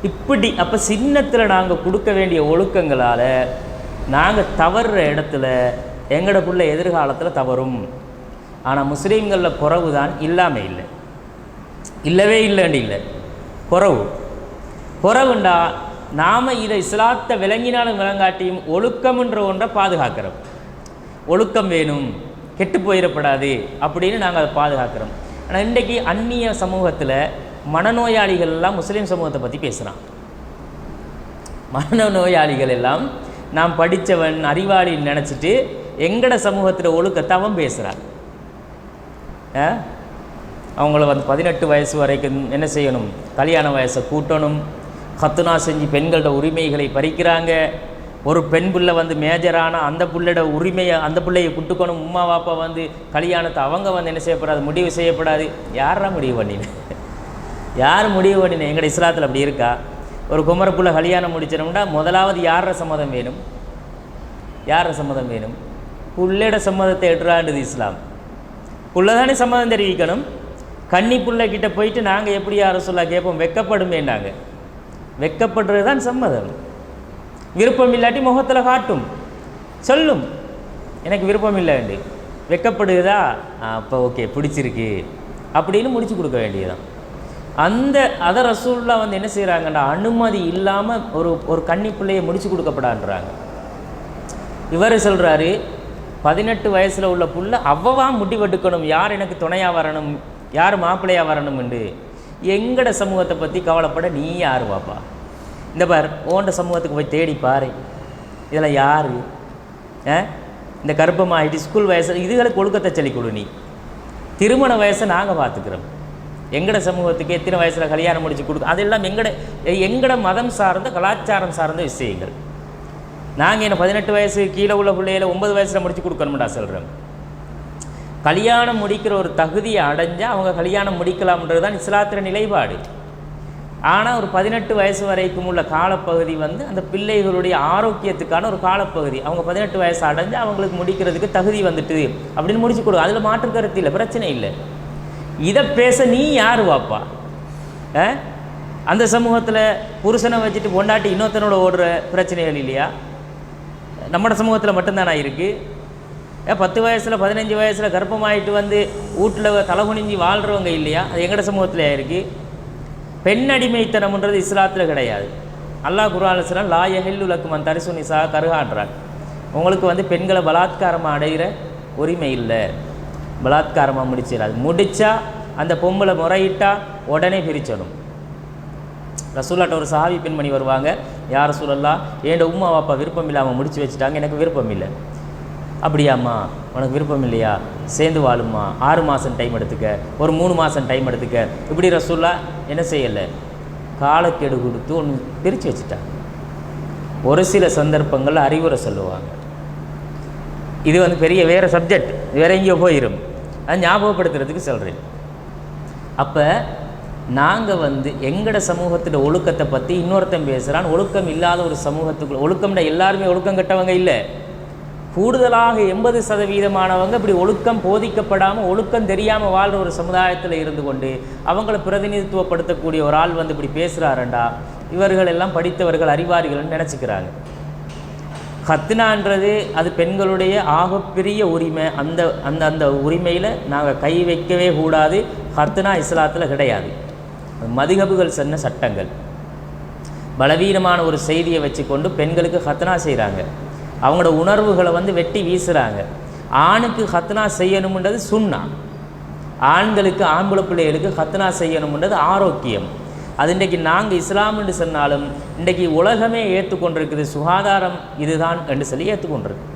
இப்படி அப்போ சின்னத்தில் நாங்கள் கொடுக்க வேண்டிய ஒழுக்கங்களால் நாங்கள் தவறுற இடத்துல எங்களோட பிள்ளை எதிர்காலத்தில் தவறும். ஆனால் முஸ்லீம்களில் குறவு தான் இல்லாமல் இல்லை, இல்லவே இல்லைன்னு இல்லை, குறவுண்டா நாம் இதை இஸ்லாத்தை விளங்கினாலும் விளங்காட்டியும் ஒழுக்கம்ன்ற ஒன்றை பாதுகாக்கிறோம். ஒழுக்கம் வேணும், கெட்டு போயிடப்படாது அப்படின்னு நாங்கள் அதை பாதுகாக்கிறோம். ஆனால் இன்றைக்கு அந்நிய சமூகத்தில் மனநோயாளிகள் எல்லாம் முஸ்லீம் சமூகத்தை பற்றி பேசுகிறான். மனநோயாளிகள் எல்லாம் நாம் படித்தவன் அறிவாளின்னு நினச்சிட்டு எங்கட சமூகத்தில் ஒழுக்கத்தை அவன் பேசுகிறான். அவங்கள வந்து 18 வயசு வரைக்கும் என்ன செய்யணும், கல்யாண வயசை கூட்டணும், கத்துனா செஞ்சு பெண்களோட உரிமைகளை பறிக்கிறாங்க. ஒரு பெண் பிள்ளை வந்து மேஜரான அந்த பிள்ளையோட உரிமையை அந்த பிள்ளையை குட்டுக்கணும். உம்மா வாப்பா வந்து கல்யாணத்தை அவங்க வந்து என்ன செய்யப்படாது, முடிவு செய்யப்படாது. யாரா முடிவு பண்ணின? யார் முடிவு பண்ணின? எங்கட இஸ்லாத்தில் அப்படி இருக்கா? ஒரு குமர பிள்ளை கல்யாணம் முடிச்சிடணும்னா முதலாவது யார சம்மதம் வேணும்? யார சம்மதம் வேணும்? புள்ளையோட சம்மதத்தை எட்டுறாண்டுது இஸ்லாம். புள்ள தானே சம்மதம் தெரிவிக்கணும். கன்னி பிள்ளைக்கிட்ட போயிட்டு நாங்கள் எப்படி யாரும் சொல்ல கேட்போம், வெக்கப்படுமேண்டாங்க. வெக்கப்படுறது தான் சம்மதம். விருப்பம் இல்லாட்டி முகத்தில் காட்டும், சொல்லும் எனக்கு விருப்பம் இல்லைண்டு. வெக்கப்படுதா, அப்போ ஓகே பிடிச்சிருக்கு அப்படின்னு முடிச்சு கொடுக்க வேண்டியதுதான். அதை ரசூலுல்லாஹ் வந்து என்ன செய்கிறாங்கன்னா, அனுமதி இல்லாமல் ஒரு கன்னி பிள்ளையை முடிச்சு கொடுக்கப்படான்றாங்க. இவர் சொல்கிறாரு, 18 வயசில் உள்ள புள்ள அவ்வளவா முடிவெடுக்கணும், யார் எனக்கு துணையாக வரணும், யார் மாப்பிள்ளையாக வரணும்ண்டு. எங்கட சமூகத்தை பற்றி கவலைப்பட நீ யார் பாப்பா? இந்த பார், ஓண்ட சமூகத்துக்கு போய் தேடி பாரு, இதெல்லாம் யார்? இந்த கர்ப்பமாகிட்டு ஸ்கூல் வயசில் இதுகளுக்கு ஒழுக்கத்தை சொல்லிக் கொடு. நீ திருமண வயசை நாங்கள் பார்த்துக்கிறோம். எங்கட சமூகத்துக்கு எத்தனை வயசில் கல்யாணம் முடிச்சு கொடுக்க, அதெல்லாம் எங்கட மதம் சார்ந்த கலாச்சாரம் சார்ந்த விஷயங்கள். நாங்கள் என்ன 18 வயசு கீழே உள்ள பிள்ளைகளை 9 வயசில் முடிச்சு கொடுக்கணும்டா சொல்கிறோம். கல்யாணம் முடிக்கிற ஒரு தகுதியை அடைஞ்சால் அவங்க கல்யாணம் முடிக்கலாம்ன்றது தான் இஸ்லாத்தின் நிலைப்பாடு. ஆனால் ஒரு 18 வயசு வரைக்கும் உள்ள காலப்பகுதி வந்து அந்த பிள்ளைகளுடைய ஆரோக்கியத்துக்கான ஒரு காலப்பகுதி. அவங்க 18 வயசு அடைஞ்சு அவங்களுக்கு முடிக்கிறதுக்கு தகுதி வந்துட்டு அப்படின்னு முடிச்சு கொடு. அதில் மாற்று கருத்து இல்லை, பிரச்சனை இல்லை. இதை பேச நீ யார் வாப்பா? அந்த சமூகத்தில் புருஷனை வச்சுட்டு பொண்டாட்டி இன்னொருத்தனோட ஓடுற பிரச்சனைகள் இல்லையா? நம்மளோட சமூகத்தில் மட்டும்தானா இருக்குது? 10 வயசில் 15 வயசில் கர்ப்பமாயிட்டு வந்து வீட்டில் தலைகுனிஞ்சி வாழ்கிறவங்க இல்லையா? அது எங்கட சமூகத்தில் இருக்குது. பெண் அடிமைத்தனம்ன்றது இஸ்லாத்தில் கிடையாது. அல்லாஹ் குர்ஆனில் சொல்றான், லா யஹில்லு லக்கும் அன் தரிசு நிசா கர்ஹான்றான். உங்களுக்கு வந்து பெண்களை பலாத்காரமாக அடைகிற உரிமை இல்லை. பலாத்காரமாக முடிச்சிடாது. முடித்தா அந்த பொம்பளை முறையிட்டா உடனே பிரிச்சணும். ரசூல்லாட்ட ஒரு சஹாபி பெண்மணி வருவாங்க, யார் ரசூலல்லாஹ், என் உம்மா வாப்பா விருப்பம் இல்லாமல் முடிச்சு வச்சுட்டாங்க, எனக்கு விருப்பம் இல்லை. அப்படியாம்மா, உனக்கு விருப்பம் இல்லையா, சேர்ந்து வாழும்மா, 6 மாதம் டைம் எடுத்துக்க, ஒரு 3 மாதம் டைம் எடுத்துக்க. இப்படி ரசூல்லா என்ன செய்யலை, காலக்கெடு கொடுத்து ஒன்று பிரித்து வச்சுட்டாங்க. ஒரு சில சந்தர்ப்பங்களில் அறிவுரை சொல்லுவாங்க. இது வந்து பெரிய வேறு சப்ஜெக்ட், வேற எங்கேயோ போயிடும். அது ஞாபகப்படுத்துறதுக்கு சொல்கிறேன். அப்போ நாங்கள் வந்து எங்களோட சமூகத்தில் ஒழுக்கத்தை பற்றி இன்னொருத்தன் பேசுகிறான். ஒழுக்கம் இல்லாத ஒரு சமூகத்துக்குள்ள, ஒழுக்கம்னா எல்லாருமே ஒழுக்கம் கெட்டவங்க இல்லை, கூடுதலாக 80% இப்படி ஒழுக்கம் போதிக்கப்படாமல் ஒழுக்கம் தெரியாமல் வாழ்கிற ஒரு சமுதாயத்தில் இருந்து கொண்டு அவங்கள பிரதிநிதித்துவப்படுத்தக்கூடிய ஒரு ஆள் வந்து இப்படி பேசுகிறாரண்டா, இவர்கள் எல்லாம் படித்தவர்கள் அறிவாரிகள்னு நினச்சிக்கிறாங்க. ஹத்னான்றது அது பெண்களுடைய ஆகப்பெரிய உரிமை. அந்த அந்த அந்த உரிமையில் நாங்கள் கை வைக்கவே கூடாது. ஹத்னா இஸ்லாத்தில் கிடையாது. மதுஹபுகள் சொன்ன சட்டங்கள். பலவீனமான ஒரு செய்தியை வச்சுக்கொண்டு பெண்களுக்கு ஹத்னா செய்கிறாங்க. அவங்களோட உணர்வுகளை வந்து வெட்டி வீசுகிறாங்க. ஆணுக்கு ஹத்னா செய்யணும்ன்றது சுன்னா, ஆண்களுக்கு ஆம்பளை பிள்ளைகளுக்கு ஹத்னா செய்யணும்ன்றது ஆரோக்கியம். அது இன்றைக்கு நாங்கள் இஸ்லாம்னு சொன்னாலும் இன்றைக்கி உலகமே ஏற்றுக்கொண்டிருக்குது. சுகாதாரம் இதுதான் என்று சொல்லி ஏற்றுக்கொண்டிருக்கு.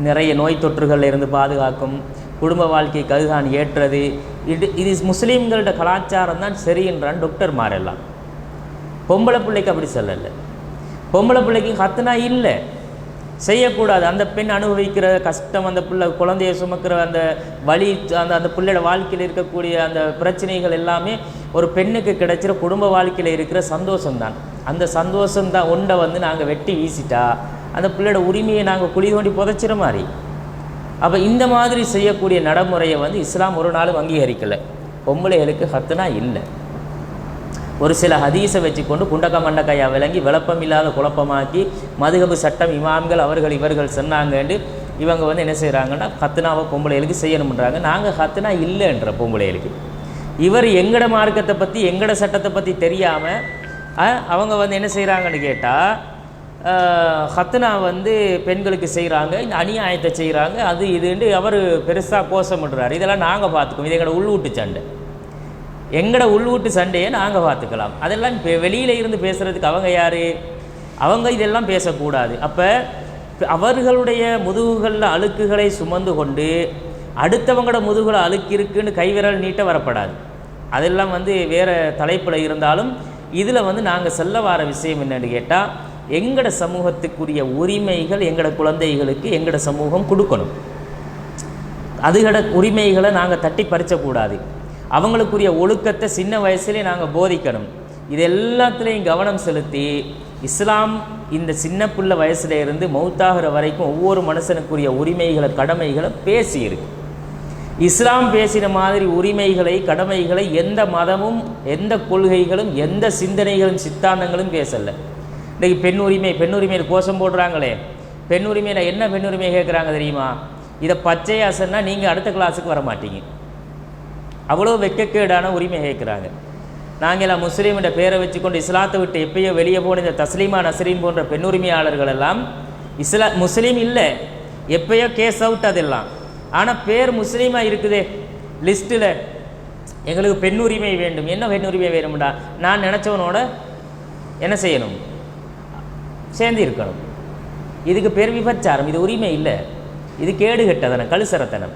நிறைய நோய் தொற்றுகளில் இருந்து பாதுகாக்கும், குடும்ப வாழ்க்கைக்கு அதுதான் ஏற்றது. இது முஸ்லீம்களோட கலாச்சாரம் தான் சரின்றான் டாக்டர்மாரெல்லாம். பொம்பளை பிள்ளைக்கு அப்படி சொல்லலை. பொம்பளை பிள்ளைக்கு ஹத்னா இல்லை, செய்யக்கூடாது. அந்த பெண் அனுபவிக்கிற கஷ்டம், அந்த பிள்ளை குழந்தைய சுமக்கிற அந்த வலி, அந்த பிள்ளையோட வாழ்க்கையில் இருக்கக்கூடிய அந்த பிரச்சனைகள் எல்லாமே ஒரு பெண்ணுக்கு கிடைச்சிற குடும்ப வாழ்க்கையில் இருக்கிற சந்தோஷம்தான். அந்த சந்தோஷம்தான் ஒன்றை வந்து நாங்கள் வெட்டி வீசிட்டா அந்த பிள்ளையோட உரிமையை நாங்கள் குழி தோண்டி புதைச்சிற மாதிரி. அப்போ இந்த மாதிரி செய்யக்கூடிய நடைமுறையை வந்து இஸ்லாம் ஒரு நாளும் அங்கீகரிக்கலை. பொம்பளைகளுக்கு ஹத்னா இல்லை. ஒரு சில ஹதீஸை வச்சுக்கொண்டு குண்டக்க மண்டக்கையாக விளங்கி விளப்பம் இல்லாத குழப்பமாக்கி மதுஹபு சட்டம் இமாம்கள் அவர்கள் இவர்கள் சொன்னாங்கன்னு இவங்க வந்து என்ன செய்கிறாங்கன்னா ஹத்னாவை பொம்பளைகளுக்கு செய்யணும்ன்றாங்க. நாங்கள் ஹத்னா இல்லைன்ற பொம்பளைகளுக்கு. இவர் எங்கட மார்க்கத்தை பற்றி எங்கட சட்டத்தை பற்றி தெரியாமல் அவங்க வந்து என்ன செய்கிறாங்கன்னு கேட்டால் ஹத்னா வந்து பெண்களுக்கு செய்கிறாங்க, இந்த அநியாயத்தை செய்கிறாங்க, அது இதுன்ட்டு அவர் பெருசாக கோஷமிடுறாரு. இதெல்லாம் நாங்கள் பார்த்துக்கோம். இது எங்களோட உள்வீட்டு சண்டை, எங்களோட உள்வீட்டு சண்டையை நாங்கள் பார்த்துக்கலாம். அதெல்லாம் வெளியில் இருந்து பேசுகிறதுக்கு அவங்க யார்? அவங்க இதெல்லாம் பேசக்கூடாது. அப்போ அவர்களுடைய முதுகுகளில் அழுக்குகளை சுமந்து கொண்டு அடுத்தவங்களோட முதுகுல அழுக்கு இருக்குன்னு கைவிரல் நீட்ட வரப்படாது. அதெல்லாம் வந்து வேறு தலைப்பில் இருந்தாலும் இதில் வந்து நாங்கள் சொல்ல வர விஷயம் என்னென்னு கேட்டால், எங்களோட சமூகத்துக்குரிய உரிமைகள் எங்களோட குழந்தைகளுக்கு எங்களோட சமூகம் கொடுக்கணும். அதுகளோட உரிமைகளை நாங்கள் தட்டி பறிச்சக்கூடாது. அவங்களுக்குரிய ஒழுக்கத்தை சின்ன வயசுலேயே நாங்கள் போதிக்கணும். இது எல்லாத்துலேயும் கவனம் செலுத்தி இஸ்லாம் இந்த சின்ன பிள்ளை வயசுல இருந்து மௌத்தாகிற வரைக்கும் ஒவ்வொரு மனுஷனுக்குரிய உரிமைகளை கடமைகளை பேசியிருக்கு. இஸ்லாம் பேசின மாதிரி உரிமைகளை கடமைகளை எந்த மதமும் எந்த கொள்கைகளும் எந்த சிந்தனைகளும் சித்தாந்தங்களும் பேசலை. இன்றைக்கி பெண் உரிமையில் கோஷம் போடுறாங்களே, பெண் உரிமையில் என்ன பெண் உரிமை கேட்குறாங்க தெரியுமா? இதை பச்சையாக சொன்னால் நீங்கள் அடுத்த கிளாஸுக்கு வர மாட்டீங்க, அவ்வளோ வெக்கக்கேடான உரிமை கேட்குறாங்க. நாங்கள் எல்லாம் முஸ்லீம்கிட்ட பேரை வச்சுக்கொண்டு இஸ்லாத்தை விட்டு எப்பயோ வெளியே போன இந்த தஸ்லீமா நஸ்ரீன் போன்ற பெண் உரிமையாளர்கள் எல்லாம் முஸ்லீம் இல்லை, எப்பயோ கேஸ் அவுட் அதெல்லாம். ஆனால் பேர் முஸ்லீமாக இருக்குதே லிஸ்ட்டில். எங்களுக்கு பெண் உரிமை வேண்டும். என்ன பெண் உரிமை வேணும்டா? நான் நினச்சவனோட என்ன செய்யணும்? சேர்ந்து இருக்கணும். இதுக்கு பேர் விபச்சாரம். இது உரிமை இல்லை, இது கேடு கெட்டதனம், கழுசரத்தனம்.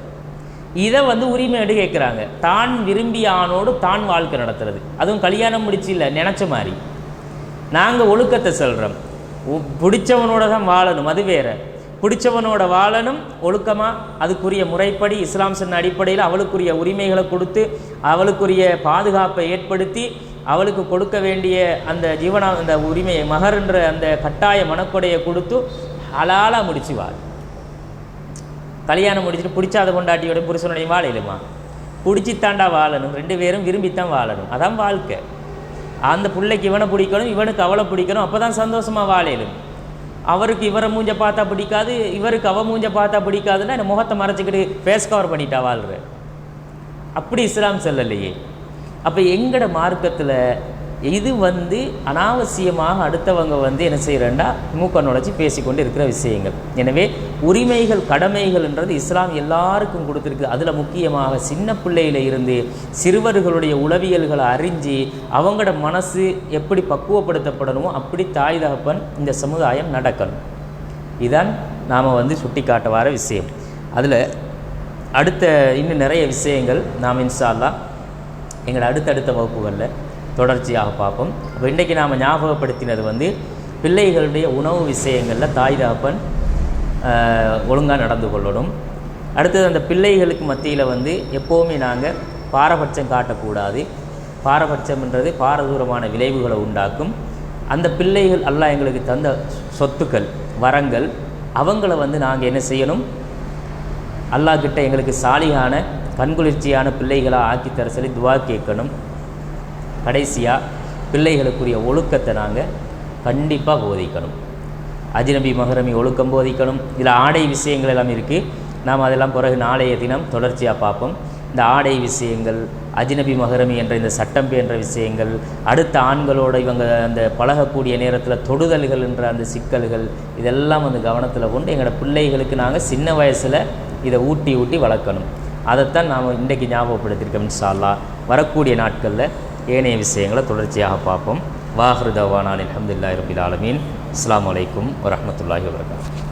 இதை வந்து உரிமை எடு கேட்குறாங்க. தான் விரும்பிய ஆணோடு தான் வாழ்க்கை நடத்துறது, அதுவும் கல்யாணம் முடிச்சு இல்லை, நினச்ச மாதிரி. நாங்கள் ஒழுக்கத்தை சொல்கிறோம். பிடிச்சவனோட தான் வாழணும், அது வேறு. பிடிச்சவனோட வாழணும் ஒழுக்கமாக, அதுக்குரிய முறைப்படி இஸ்லாம் சொன்ன அடிப்படையில் அவளுக்குரிய உரிமைகளை கொடுத்து அவளுக்குரிய பாதுகாப்பை ஏற்படுத்தி அவளுக்கு கொடுக்க வேண்டிய அந்த அந்த உரிமையை மகர்ன்ற அந்த கட்டாய மனக்கொடையை கொடுத்து ஹலாலாக முடிச்சு வாழ். கல்யாணம் முடிச்சுட்டு பிடிச்சாத கொண்டாட்டியோட புருஷனுடைய வாழையிலுமா? பிடிச்சித்தாண்டா வாழணும், 2 பேரும் விரும்பித்தான் வாழணும், அதான் வாழ்க்கை. அந்த பிள்ளைக்கு இவனை பிடிக்கணும், இவனுக்கு அவளை பிடிக்கணும், அப்போ தான் சந்தோஷமாக வாழையிலும். அவருக்கு இவரை மூஞ்ச பார்த்தா பிடிக்காது, இவருக்கு அவ மூஞ்ச பார்த்தா பிடிக்காதுன்னா என்ன முகத்தை மறைச்சிக்கிட்டு ஃபேஸ் கவர் பண்ணிட்டா வாழ்கிற. அப்படி இஸ்லாம் சொல்லலையே. அப்போ எங்கட மார்க்கத்தில் இது வந்து அனாவசியமாக அடுத்தவங்க வந்து என்ன செய்கிறேன்டா மூக்க நுழைச்சி பேசிக்கொண்டு இருக்கிற விஷயங்கள். எனவே உரிமைகள் கடமைகள்ன்றது இஸ்லாம் எல்லாருக்கும் கொடுத்துருக்கு. அதில் முக்கியமாக சின்ன பிள்ளையில இருந்து சிறுவர்களுடைய உளவியல்களை அறிஞ்சு அவங்களோட மனசு எப்படி பக்குவப்படுத்தப்படணுமோ அப்படி தாய் தகப்பன் இந்த சமுதாயம் நடக்கணும். இதுதான் நாம் வந்து சுட்டி காட்ட வர விஷயம். அதில் அடுத்த இன்னும் நிறைய விஷயங்கள் நாம் இன்ஷா அல்லாஹ் எங்கள் அடுத்தடுத்த வகுப்புகளில் தொடர்ச்சியாக பார்ப்போம். அப்போ இன்றைக்கி நாம் ஞாபகப்படுத்தினது வந்து பிள்ளைகளுடைய உணவு விஷயங்களில் தாய் தகப்பன் ஒழுங்காக நடந்து கொள்ளணும். அடுத்தது அந்த பிள்ளைகளுக்கு மத்தியில் வந்து எப்போவுமே நாங்கள் பாரபட்சம் காட்டக்கூடாது. பாரபட்சம்ன்றது பாரதூரமான விளைவுகளை உண்டாக்கும். அந்த பிள்ளைகள் அல்லாஹ் எங்களுக்கு தந்த சொத்துக்கள் வரங்கள் அவங்கள வந்து நாங்கள் என்ன செய்யணும், அல்லாஹ் கிட்ட எங்களுக்கு சாலிகான கண்குளிர்ச்சியான பிள்ளைகளாக ஆக்கித்தர சொல்லி துவா கேட்கணும். கடைசியாக பிள்ளைகளுக்குரிய ஒழுக்கத்தை நாங்கள் கண்டிப்பாக போதிக்கணும். அஜ்னபி மஹ்ரமி ஒழுக்கம் போதிக்கணும். இதில் ஆடை விஷயங்கள் எல்லாம் இருக்குது. நாம் அதெல்லாம் பிறகு நாளைய தினம் தொடர்ச்சியாக பார்ப்போம். இந்த ஆடை விஷயங்கள், அஜ்னபி மஹ்ரமி என்ற இந்த சட்டம் என்ற விஷயங்கள், அடுத்த ஆண்களோடு இவங்க அந்த பழகக்கூடிய நேரத்தில் தொடுதல்கள் என்ற அந்த சிக்கல்கள், இதெல்லாம் வந்து கவனத்தில் கொண்டு எங்களோட பிள்ளைகளுக்கு நாங்கள் சின்ன வயசில் இதை ஊட்டி வளர்க்கணும். அதைத்தான் நாம் இன்றைக்கி ஞாபகப்படுத்தியிருக்கோம். இன்ஷா அல்லாஹ் வரக்கூடிய நாட்களில் ஏனைய விஷயங்களை தொடர்ச்சியாக பார்ப்போம். வாஹிரு தவானா அல்ஹம்துலில்லாஹி ரப்பில் ஆலமீன். அஸ்ஸலாமு அலைக்கும் வரஹ்மத்துல்லாஹி வபரகாத்துஹு.